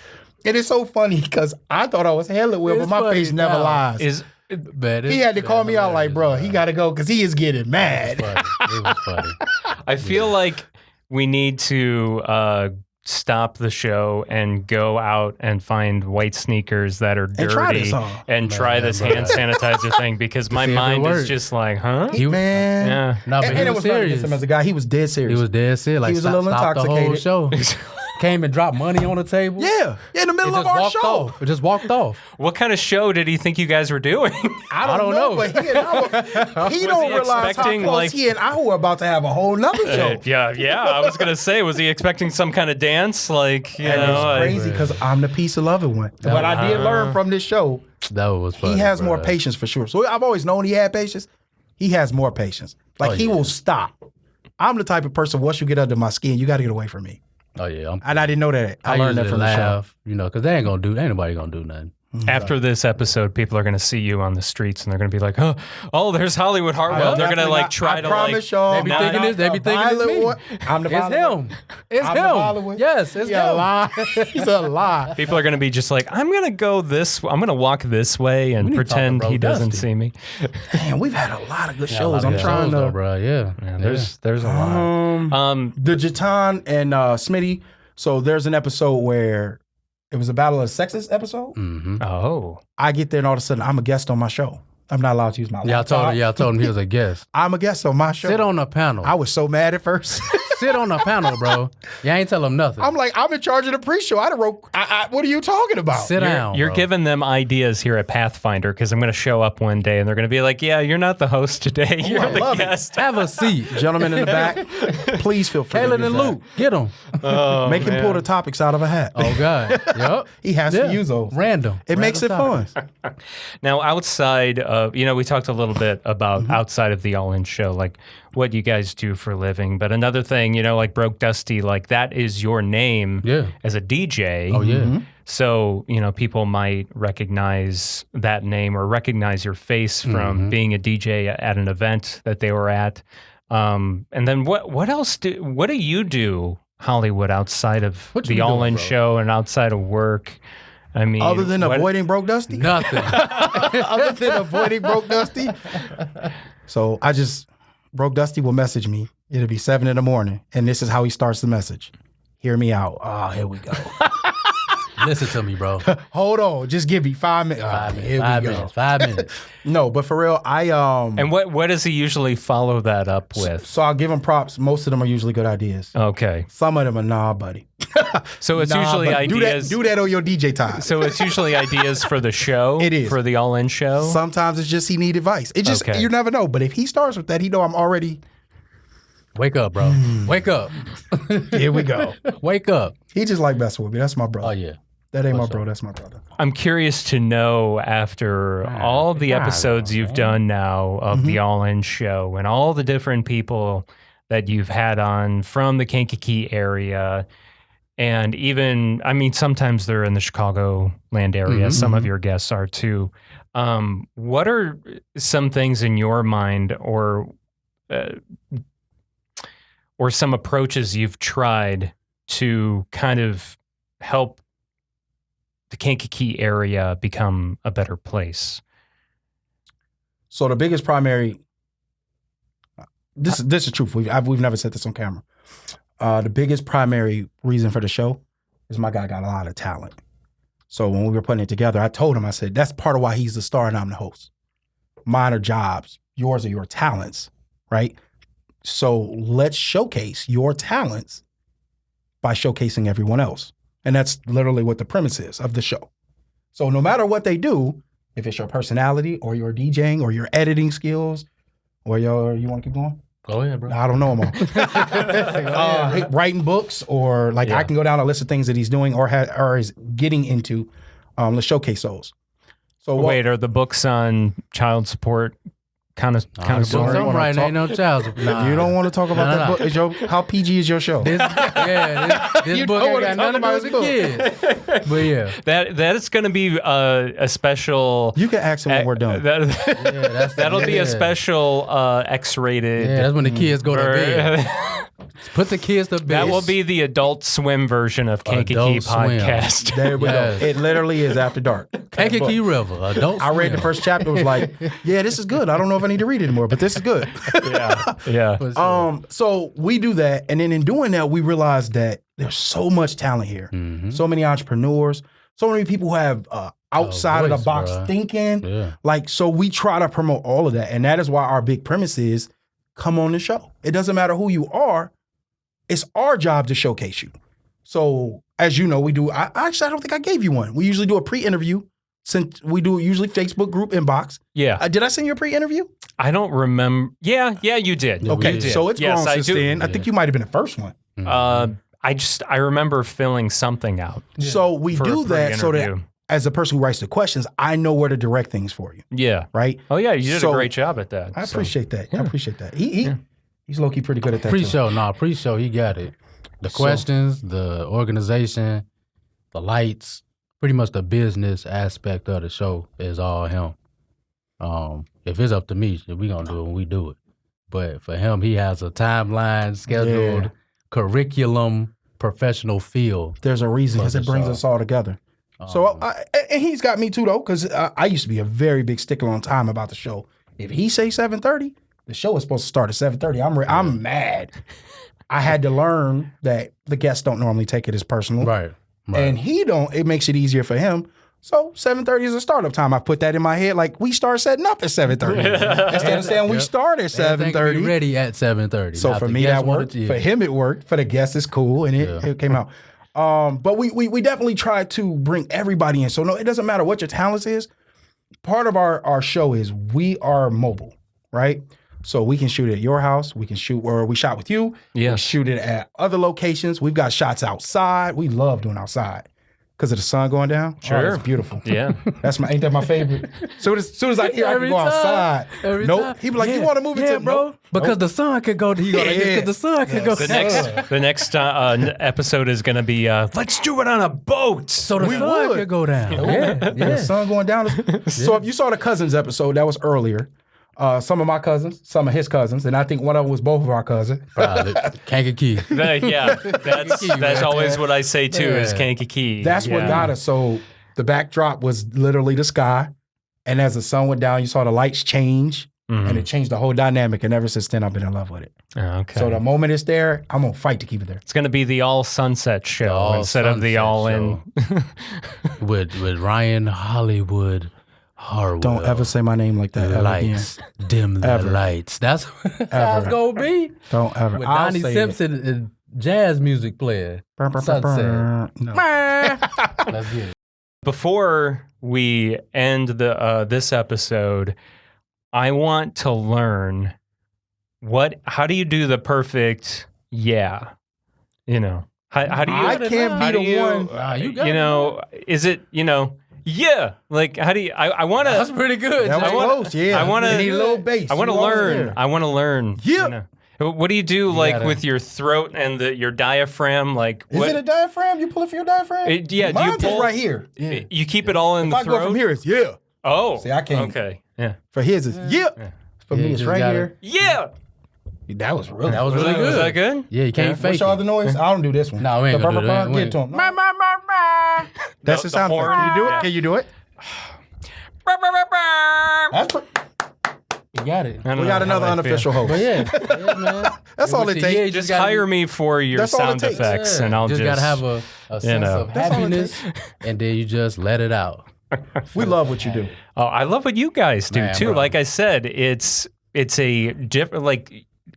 S2: And it's so funny because I thought I was handling well, but
S3: It's
S2: my
S3: funny
S2: face never
S3: now.
S2: lies. He had to call me out like, bro, he got to go because he is getting mad.
S3: It was funny.
S1: I feel like we need to stop the show and go out and find white sneakers that are dirty
S2: And try this on.
S1: and try this hand sanitizer thing because my
S3: see if it
S1: mind is
S3: works.
S1: just like, huh?
S2: Man.
S1: Yeah.
S3: No, but
S2: And
S3: he
S2: it
S3: was
S2: was not against
S3: serious.
S2: him as a guy. He was dead serious.
S3: He was dead serious. Like,
S2: He was a little
S3: stop the whole
S2: intoxicated.
S3: show. came and dropped money on the table.
S2: Yeah, in the middle of our show.
S3: It just walked off.
S1: What kind of show did he think you guys were doing?
S2: I don't know. But he don't realize how close he and I were about to have a whole nother show.
S1: Yeah. I was gonna say, was he expecting some kind of dance? Like, you know,
S2: it's crazy because I'm the piece of loving one. What I did learn from this show,
S3: that was funny,
S2: he has more patience for sure. So I've always known he had patience. He has more patience. Like he will stop. I'm the type of person, once you get under my skin, you got to get away from me.
S3: Oh yeah,
S2: and I didn't know that. I learned that from the show.
S3: You know, because ain't nobody gonna do nothing.
S1: After this episode, people are going to see you on the streets and they're going to be like, oh, there's Hollywood Harwell. They're going to like try to like.
S2: Y'all,
S3: they be thinking it's me.
S2: I'm the
S3: It's him. It's him. Yes, it's him.
S2: A lie. He's a lie.
S1: People are going to be just like, I'm going to go this way. I'm going to walk this way and pretend he doesn't see me.
S2: Damn, we've had a lot of good shows. I'm trying to.
S1: Bro, there's a lot.
S2: The Jatan and Smitty. So there's an episode where it was a Battle of the Sexes episode.
S3: Mm-hmm.
S1: Oh.
S2: I get there and all of a sudden I'm a guest on my show. I'm not allowed to use my laptop.
S3: I told him he was a guest.
S2: I'm a guest on my show.
S3: Sit on the panel.
S2: I was so mad at first.
S3: Sit on the panel, bro. You ain't tell him nothing.
S2: I'm like, I'm in charge of the pre-show. What are you talking about?
S3: Sit down.
S1: You're giving them ideas here at Pathfinder because I'm going to show up one day and they're going to be like, yeah, you're not the host today. You're the guest.
S3: Have a seat.
S2: Gentlemen in the back, please feel free.
S3: Kaylin and Luke, get them.
S2: Make him pull the topics out of a hat.
S3: Oh, God. Yep.
S2: He has to use those.
S3: Random.
S2: It makes it fun.
S1: Now, outside of, we talked a little bit about outside of the All In show, like what you guys do for a living. But another thing, like Broke Dusty, like that is your name as a DJ.
S3: Oh, yeah.
S2: Mm-hmm.
S1: So, people might recognize that name or recognize your face from being a DJ at an event that they were at. And then what else what do you do, Hollywood, outside of the All In show and outside of work? I mean,
S2: other than avoiding Broke Dusty?
S3: Nothing.
S2: Other than avoiding Broke Dusty? So Broke Dusty will message me. It'll be 7 a.m. and this is how he starts the message. Hear me out. Oh, here we go.
S3: Listen to me, bro.
S2: Hold on. Just give me 5 minutes.
S3: 5 minutes.
S2: No, but for real,
S1: And what does he usually follow that up with?
S2: So I'll give him props. Most of them are usually good ideas.
S1: Okay.
S2: Some of them are, nah, buddy.
S1: So it's usually ideas.
S2: Do that on your DJ time.
S1: So it's usually ideas for the show?
S2: It is.
S1: For the All In show?
S2: Sometimes it's just he need advice. It just, you never know. But if he starts with that, he know I'm already...
S3: Wake up, bro. Wake up.
S2: Here we go.
S3: Wake up.
S2: He just like messing with me. That's my brother.
S3: Oh, yeah.
S2: That ain't my bro. That's my brother.
S1: I'm curious to know, after all the episodes you've done now of the All In show and all the different people that you've had on from the Kankakee area, and even, sometimes they're in the Chicagoland area. Some of your guests are too. What are some things in your mind or some approaches you've tried to kind of help the Kankakee area become a better place?
S2: So the biggest primary, this is truth. We've never said this on camera. The biggest primary reason for the show is my guy got a lot of talent. So when we were putting it together, I told him, I said, that's part of why he's the star and I'm the host. Mine are jobs. Yours are your talents, right? So let's showcase your talents by showcasing everyone else. And that's literally what the premise is of the show. So no matter what they do, if it's your personality or your DJing or your editing skills or you want to keep going?
S3: Go ahead, bro.
S2: I don't know them all. Writing books or I can go down a list of things that he's doing or is getting into. Let's showcase those. So
S1: wait, are the books on child support kind of
S3: story? Right, ain't no child support.
S2: You don't want to talk about that book. How PG is your show?
S3: This book ain't got nothing about the kids. But yeah,
S1: that is going to be a special.
S2: You can ask him when we're done.
S1: That'll be a special X-rated.
S3: Yeah, that's when the kids go to bed. Put the kids to bed.
S1: That will be the Adult Swim version of Kankakee Podcast.
S2: There we go. It literally is after dark.
S3: Kankakee River, Adult Swim.
S2: I read the first chapter. Was like, yeah, this is good. I don't know if I need to read it anymore, but this is good.
S1: Yeah.
S2: So we do that, and then in doing that, we realize that there's so much talent here. So many entrepreneurs, so many people who have outside of the box thinking. Yeah. So we try to promote all of that, and that is why our big premise is come on the show. It doesn't matter who you are. It's our job to showcase you. So as you know, we do. I don't think I gave you one. We usually do a pre-interview. Since we do usually Facebook group inbox.
S1: Yeah.
S2: Did I send you a pre-interview?
S1: I don't remember. Yeah, you did.
S2: Okay,
S1: You did.
S2: so it's grown since then.
S1: Yeah.
S2: I think you might have been the first one.
S1: I remember filling something out.
S2: Yeah. So we do that so that as a person who writes the questions, I know where to direct things for you.
S1: Yeah.
S2: Right?
S1: Oh, yeah, you did a great job at that.
S2: I appreciate that. Yeah. I appreciate that. He's low-key pretty good at that
S3: Pre-show, he got it. The questions, the organization, the lights, pretty much the business aspect of the show is all him. If it's up to me, we gonna do it when we do it. But for him, he has a timeline, scheduled, curriculum, professional feel.
S2: There's a reason because it brings us all together. So and he's got me too though, because I used to be a very big stickler on time about the show. If he say 7:30, the show is supposed to start at 7:30. I'm mad. I had to learn that the guests don't normally take it as personal.
S3: Right.
S2: And he don't. It makes it easier for him. So 7:30 is a startup time. I put that in my head. Like we start setting up at 7:30. Instead of saying we start at 7:30.
S3: Ready at 7:30.
S2: So for me that worked. For him it worked. For the guests it's cool, and it came out. But we definitely try to bring everybody in. So no, it doesn't matter what your talent is. Part of our show is we are mobile, right? So we can shoot at your house. We can shoot where we shot with you.
S1: Yeah.
S2: We shoot it at other locations. We've got shots outside. We love doing outside because of the sun going down.
S1: Sure.
S2: Oh, it's beautiful.
S1: Yeah.
S2: Ain't that my favorite? Soon as I hear I can go outside. Nope. He be like, you want to move it to
S3: bro?
S2: Nope.
S3: Because the sun could go. Because the sun could go.
S1: The next episode is going to be let's do it on a boat.
S3: So the sun could go down.
S2: The sun going down. So if you saw the Cousins episode, that was earlier. Some of my cousins, some of his cousins, and I think one of them was both of our cousins.
S3: Kankakee.
S1: That's always what I say too. Is Kankakee.
S2: That's what got us. So the backdrop was literally the sky, and as the sun went down, you saw the lights change, and it changed the whole dynamic. And ever since then, I've been in love with it.
S1: Okay.
S2: So the moment it's there, I'm gonna fight to keep it there.
S1: It's gonna be the all sunset show instead of the all in.
S3: with Ryan Hollywood. Harwell.
S2: Don't ever say my name like that.
S3: Lights. Dim the lights. That's how it's going to be.
S2: Don't ever.
S3: With Donnie Simpson and jazz music player. Sunset.
S2: No.
S3: Let's get it.
S1: Before we end this episode, I want to learn how do you do the perfect You know, how do you?
S2: I can't be the one.
S1: You know, is it Yeah, like how do you? I want to.
S3: That's pretty good.
S2: That was close. Yeah,
S1: I want to.
S2: Need a little bass.
S1: I want to learn. I want to learn.
S2: Yeah.
S1: What do you do with your throat and your diaphragm? Like,
S2: is it a diaphragm? You pull it for your diaphragm?
S1: Mine's do you pull
S2: right here?
S1: Yeah. You keep it all in the throat.
S2: If I go from here, it's yeah.
S1: Oh,
S2: see, I can't.
S1: Okay, yeah.
S2: For his, it's yeah. For me, it's right here.
S1: Yeah.
S2: That was really
S1: good. Was that good?
S3: Yeah, you can't fake
S2: it. What's all the noise? I don't do this one.
S3: No, we ain't gonna do that.
S2: Get to him. That's the sound effect. Can you do it? Can you do it?
S3: You got it.
S2: We got another unofficial host.
S3: But yeah, man.
S2: That's all it takes.
S1: Just hire me for your sound effects, and I'll just
S3: gotta have a sense of happiness, and then you just let it out.
S2: We love what you do.
S1: Oh, I love what you guys do too.
S3: Bro.
S1: Like I said, it's a different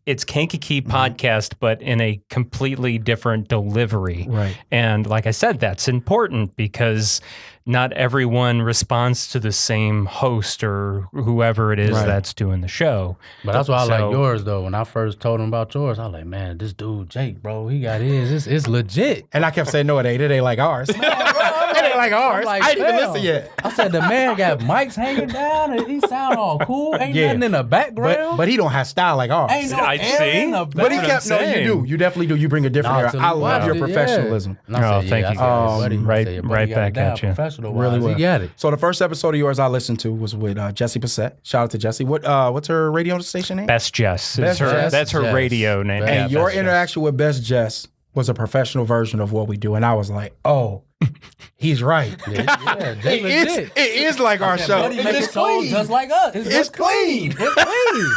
S1: it's Kankakee Podcast, but in a completely different delivery.
S2: Right.
S1: And like I said, that's important because not everyone responds to the same host or whoever it is that's doing the show.
S3: But that's why I like yours, though. When I first told him about yours, I was like, man, this dude, Jake, bro, he got his. It's legit.
S2: And I kept saying, no, it ain't. It ain't like ours. It ain't like ours.
S3: Like,
S2: I didn't even listen yet.
S3: I said, the man got mics hanging down and he sound all cool. Ain't nothing in the background.
S2: But he don't have style like ours.
S3: Ain't no air in the background.
S2: But he kept, no, you do. You definitely do. You bring a different air. I love your professionalism.
S1: Oh, thank you. Right back at you.
S3: Really well. You got it.
S2: So the first episode of yours I listened to was with Jessie Passett. Shout out to Jessie. What's her radio station name?
S1: Best Jess.
S2: Jess.
S1: That's her radio name.
S2: And your interaction with Best Jess was a professional version of what we do. And I was like, oh, he's right. It is like our show.
S3: It's clean. Just like us.
S2: It's clean.
S3: It's clean.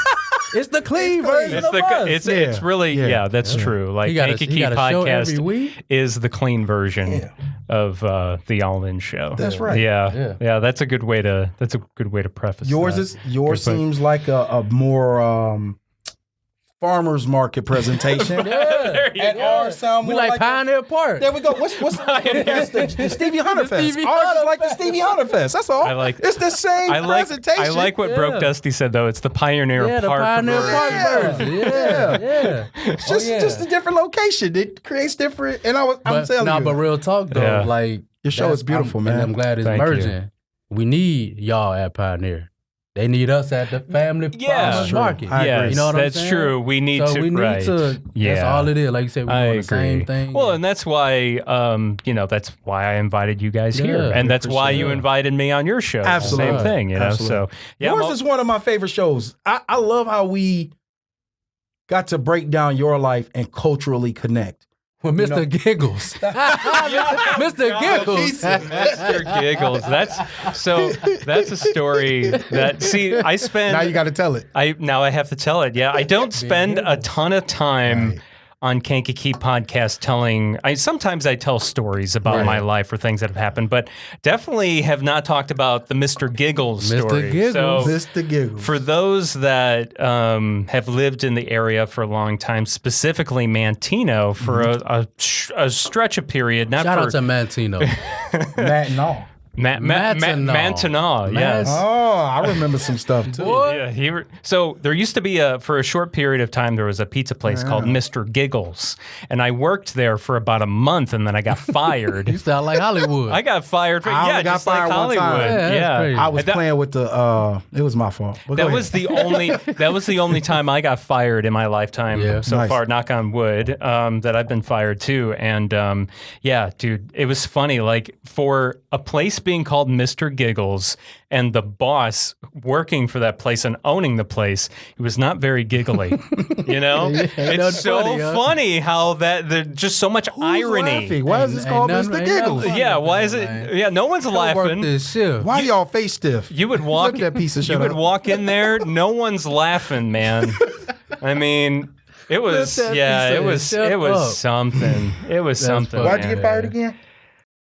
S3: It's the clean version of us.
S1: It's really, that's true. Like Kankakee Podcast is the clean version of the All In show.
S2: That's right.
S1: Yeah. That's a good way to preface
S2: yours
S1: that.
S2: Yours seems like a more farmers market presentation. At our sound
S3: We
S2: more
S3: like Pioneer Park.
S2: There we go. What's the Stevie Hunter Fest? Ours is like the Stevie Hunter Fest. That's all. It's the same presentation.
S1: I like what Broke Dusty said though. It's the Pioneer Park.
S3: The Pioneer Park version. Yeah.
S2: It's just a different location. It creates different. And I'm telling you.
S3: But real talk though, like
S2: your show is beautiful, man.
S3: And I'm glad it's merging. We need y'all at Pioneer. They need us at the family farmers market.
S1: Yeah,
S3: you know what I'm saying?
S1: That's true. We need to.
S3: That's all it is. Like you said, we're doing the same thing.
S1: Well, and that's why, that's why I invited you guys here, and that's why you invited me on your show.
S2: Absolutely,
S1: same thing. You know, so
S2: yours is one of my favorite shows. I love how we got to break down your life and culturally connect.
S3: With Mr. Giggles. Mr. Giggles.
S1: Mr. Giggles. That's a story that, I spend.
S2: Now you got to tell it.
S1: Now I have to tell it. Yeah. I don't spend a ton of time on Kankakee Podcast telling. Sometimes I tell stories about my life or things that have happened, but definitely have not talked about the Mr. Giggles story.
S3: Mr. Giggles.
S1: So
S2: Mr. Giggles.
S1: For those that have lived in the area for a long time, specifically Mantino, for a stretch of period.
S3: Shout out to Mantino.
S2: Matinal.
S1: Matinal, yes.
S2: Oh, I remember some stuff too.
S1: Yeah, so there used to be for a short period of time, there was a pizza place called Mr. Giggles, and I worked there for about a month, and then I got fired.
S3: You sound like Hollywood.
S1: I got fired for just
S2: fired
S1: like Hollywood.
S3: Yeah.
S2: I was playing with it was my fault.
S1: That was the only time I got fired in my lifetime so far. Knock on wood. That I've been fired too, and dude, it was funny. Like for a place being called Mr. Giggles and the boss working for that place and owning the place, he was not very giggly. You know, it's so funny how there's just so much irony.
S2: Laughing? Why is this called Mr. Giggles?
S1: Yeah, why is it? Yeah, no one's laughing.
S2: Why y'all face stiff?
S1: You would walk.
S2: That piece of shit.
S1: You would walk in there. No one's laughing, man. I mean. It was something. It was something.
S2: Why'd you get fired again?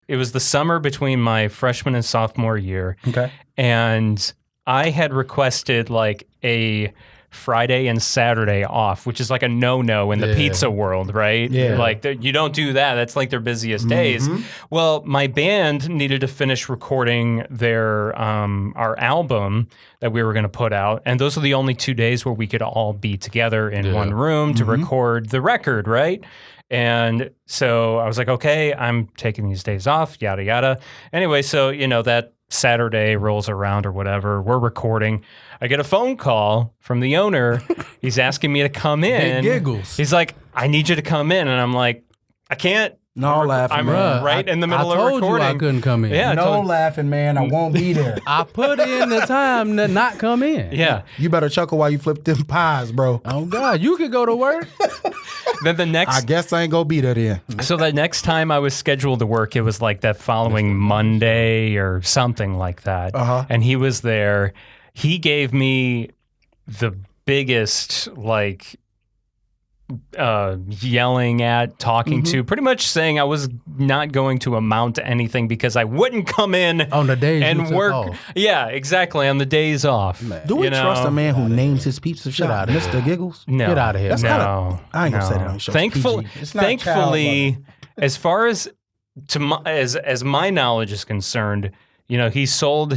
S1: It was the summer between my freshman and sophomore year. Okay. And I had requested like a Friday and Saturday off, which is like a no-no in the pizza world, right? Yeah. Like you don't do that. That's like their busiest days. Well, my band needed to finish recording their our album that we were going to put out, and those are the only 2 days where we could all be together in one room to record the record, right? And so I was like, okay, I'm taking these days off, yada, yada. Anyway, so, that Saturday rolls around or whatever. We're recording. I get a phone call from the owner. He's asking me to come in.
S3: Big Giggles.
S1: He's like, I need you to come in. And I'm like, I can't.
S2: No laughing,
S1: I'm
S2: man.
S1: right in the middle of recording.
S3: I told you I couldn't come in.
S1: Yeah,
S2: laughing, man. I won't be there.
S3: I put in the time to not come in.
S1: Yeah.
S2: You better chuckle while you flip them pies, bro.
S3: Oh, God. You could go to work.
S1: Then the next...
S2: I guess I ain't gonna be there then.
S1: So the next time I was scheduled to work, it was like that following Monday or something like that. And he was there. He gave me the biggest, like... yelling at, talking to, pretty much saying I was not going to amount to anything because I wouldn't come in
S3: on the days
S1: and
S3: you took
S1: work.
S3: Off.
S1: Yeah, exactly, on the days off.
S2: Man. Do we trust a man who names his pizza shop Mr. Giggles?
S1: No,
S3: get out of here.
S2: That's
S1: no,
S2: I ain't gonna say that on the show.
S1: Thankfully, as far as as my knowledge is concerned, he sold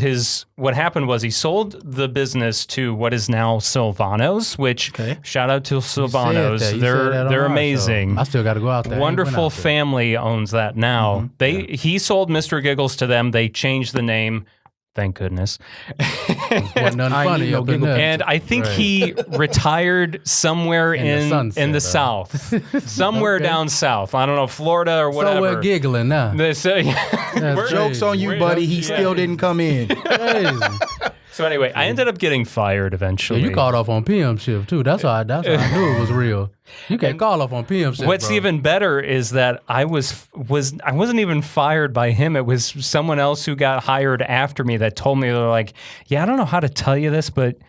S1: what happened was he sold the business to what is now Silvano's, which shout out to Silvano's. They're amazing.
S3: I still got to go out there.
S1: Wonderful family owns that now. He sold Mr. Giggles to them. They changed the name. Thank goodness.
S3: Nothing funny up in there.
S1: And I think he retired somewhere in the South, somewhere down south. I don't know, Florida or whatever.
S3: So we're giggling now.
S2: Joke's on you, buddy. He still didn't come in.
S1: So anyway, I ended up getting fired eventually.
S3: Yeah, you called off on PM shift too. That's how I knew it was real. You can't call off on PM shift.
S1: What's even better is that I wasn't even fired by him. It was someone else who got hired after me that told me, they're like, yeah, I don't know how to tell you this, but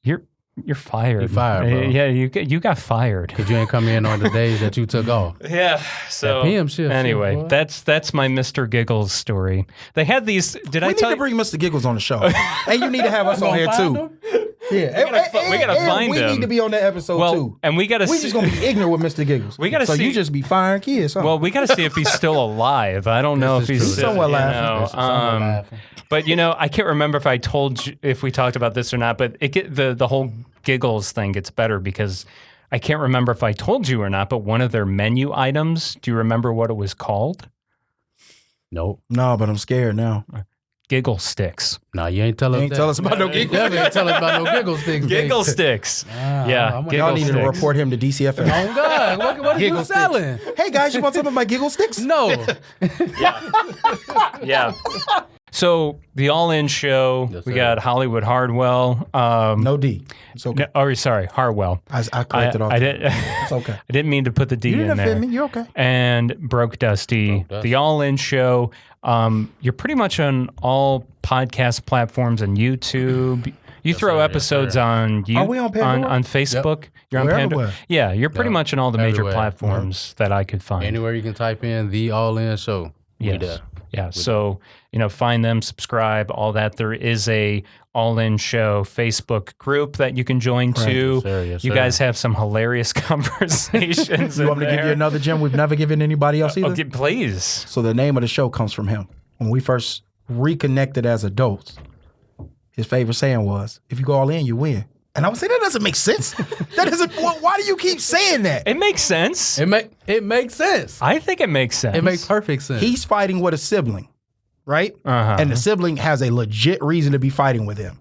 S1: you're fired.
S3: You're fired, bro.
S1: Yeah, you got fired
S3: because you ain't come in on the days that you took off.
S1: Yeah. So
S3: PM shift.
S1: Anyway, that's my Mr. Giggles story. They had these.
S2: We need to bring Mr. Giggles on the show, and you need to have us on here too. Yeah,
S1: we gotta find
S2: we
S1: him.
S2: We need to be on that episode too.
S1: And we gotta.
S2: We just gonna be ignorant with Mr. Giggles.
S1: We gotta
S2: so
S1: see.
S2: you just be firing kids. Huh?
S1: Well, we gotta see if he's still alive. I don't know if he's still,
S2: somewhere laughing.
S1: But I can't remember if I told you if we talked about this or not. But the whole Giggles thing gets better because I can't remember if I told you or not. But one of their menu items. Do you remember what it was called?
S3: Nope.
S2: No, but I'm scared now.
S1: Giggle sticks.
S3: Nah, you ain't tell us.
S2: Tell us about no
S3: You
S2: giggles.
S3: definitely ain't tell us about no giggle sticks.
S1: Giggle sticks. Yeah.
S2: Y'all need to report him to DCFS.
S3: Oh God, what are you
S2: Giggle
S3: selling?
S2: Hey guys, you want some of my giggle sticks?
S3: No.
S1: Yeah. So the All In show.
S3: Yes,
S1: we
S3: sir.
S1: got Hollywood Hardwell.
S2: No D. It's okay.
S1: Sorry, Harwell.
S2: I corrected off.
S1: I did.
S2: It's okay.
S1: I didn't mean to put the D
S2: You
S1: in
S2: didn't
S1: there.
S2: offend me. You're okay.
S1: And Broke Dusty, the All In Show. You're pretty much on all podcast platforms and YouTube. You throw
S3: sir,
S1: episodes on you
S2: Are we on Pandora?
S1: on Facebook.
S2: Yep.
S1: You're on
S2: We're
S1: Pandora.
S2: everywhere.
S1: Yeah, you're pretty much on all the major
S3: Everywhere.
S1: platforms that I could find.
S3: Anywhere you can type in the All In Show. We
S1: Yes.
S3: there.
S1: Yeah. So, find them, subscribe, all that. There is a All In Show Facebook group that you can join too.
S3: Yes, sir. Yes,
S1: You
S3: sir.
S1: guys have some hilarious conversations.
S2: You want me to give you another gem we've never given anybody else either?
S1: Okay, please.
S2: So the name of the show comes from him. When we first reconnected as adults, his favorite saying was, if you go all in, you win. And I would say, that doesn't make sense. That doesn't. Why do you keep saying that?
S1: It makes sense.
S3: It makes sense.
S1: I think it makes sense.
S3: It makes perfect sense.
S2: He's fighting with a sibling, right?
S1: Uh-huh.
S2: And the sibling has a legit reason to be fighting with him.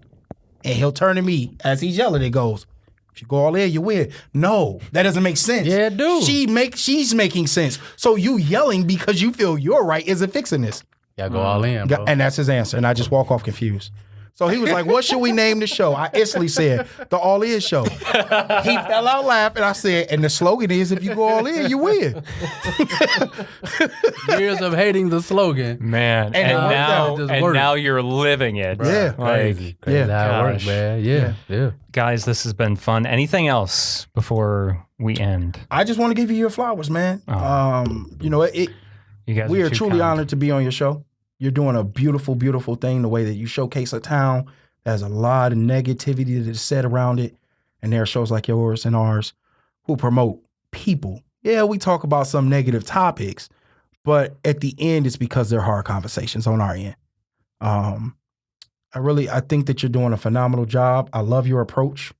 S2: And he'll turn to me as he's yelling, it goes, if you go all in, you win. No, that doesn't make sense.
S3: Yeah, it do.
S2: She's making sense. So you yelling because you feel you're right isn't fixing this.
S3: Y'all go all in, bro.
S2: And that's his answer. And I just walk off confused. So he was like, what should we name the show? I instantly said, the All In Show. He fell out laughing. I said, and the slogan is, if you go all in, you win.
S3: Years of hating the slogan.
S1: Man,
S2: And it worked out.
S3: It just
S1: and
S3: worked.
S1: now you're living it.
S2: Yeah.
S3: Crazy.
S2: Yeah.
S3: How it works,
S1: Gosh.
S3: man. Yeah.
S1: Guys, this has been fun. Anything else before we end?
S2: I just want to give you your flowers, man. You
S1: You guys
S2: we are
S1: too
S2: truly
S1: kind.
S2: honored to be on your show. You're doing a beautiful, beautiful thing, the way that you showcase a town. There's a lot of negativity that is said around it. And there are shows like yours and ours who promote people. Yeah, we talk about some negative topics, but at the end, it's because they're hard conversations on our end. I think that you're doing a phenomenal job. I love your approach.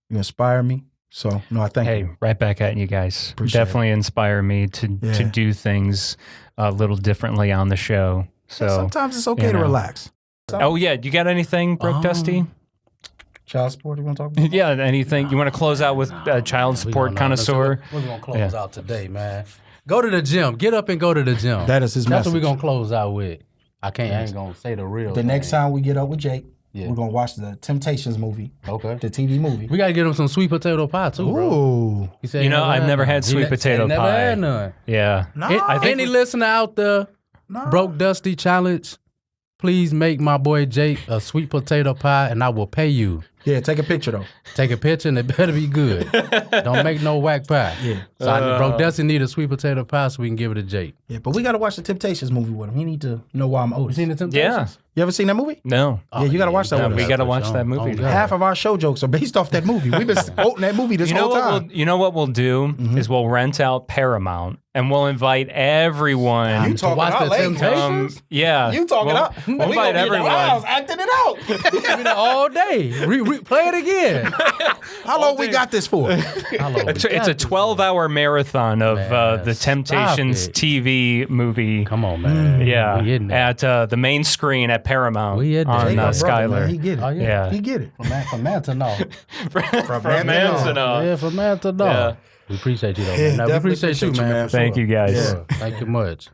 S2: You inspire me. So, no, I thank you.
S1: Hey, right back at you guys.
S2: Appreciate
S1: Definitely inspire me to do things a little differently on the show. So
S2: Sometimes it's okay to relax.
S1: Oh yeah, you got anything, Broke Dusty?
S2: Child support, you want to talk about?
S1: Yeah, anything? You want to close out with child support connoisseur?
S3: We're going to close out today, man. Go to the gym. Get up and go to the gym.
S2: That is his
S3: That's
S2: message.
S3: what we're going to close out with. I ain't going to say the real
S2: The next time we get up with Jake,
S3: Yeah.
S2: we're going to watch the Temptations movie,
S3: Okay.
S2: the TV movie.
S3: We got to get him some sweet potato pie, too, bro.
S2: Ooh.
S3: He said
S1: You know, I've never had
S3: none.
S1: sweet
S3: He
S1: potato
S3: said he
S1: pie.
S3: Never had none.
S1: Yeah.
S2: No.
S1: I think
S3: Any listener out there, Broke Dusty Challenge, please make my boy Jake a sweet potato pie and I will pay you.
S2: Yeah, take a picture, though.
S3: Take a picture and it better be good. Don't make no whack pie.
S2: Yeah.
S3: So Broke Dusty need a sweet potato pie so we can give it to Jake.
S2: Yeah, but we got to watch the Temptations movie with him. He need to know why I'm
S3: You
S2: Otis.
S3: seen the Temptations?
S1: Yeah.
S2: You ever seen that movie?
S1: No.
S2: Yeah, you got to watch that
S1: Yeah,
S2: with
S1: we
S2: us.
S1: got to watch that
S3: Oh,
S1: movie.
S3: God.
S2: Half of our show jokes are based off that movie. We've been quoting that movie this whole time.
S1: You know what we'll do is we'll rent out Paramount and we'll invite everyone.
S2: You talking
S3: watch
S2: out
S3: the
S2: late.
S3: Temptations?
S1: Yeah.
S2: You talking
S1: we'll,
S2: out.
S1: We'll
S2: we
S1: invite
S2: gonna be in the
S1: everyone.
S2: house acting it out.
S3: Give it all day. Play it again.
S2: How long we got this for?
S1: It's a 12-hour marathon of
S3: Man,
S1: the
S3: stop
S1: Temptations
S3: it.
S1: TV movie.
S3: Come on, man.
S1: Yeah,
S3: We hitting it.
S1: at the main screen at Paramount
S3: We hitting it.
S1: on
S3: Jake, my
S2: brother, man, he
S1: Skylar.
S2: get it.
S3: Oh,
S1: Yeah.
S2: He get it.
S3: From man to no.
S2: From
S1: Manzanar.
S3: Yeah, from man to no.
S1: Yeah.
S3: We appreciate you, though,
S2: Yeah,
S3: man. Now, we
S2: definitely
S3: appreciate you, man.
S1: Thank you guys.
S3: Thank you much.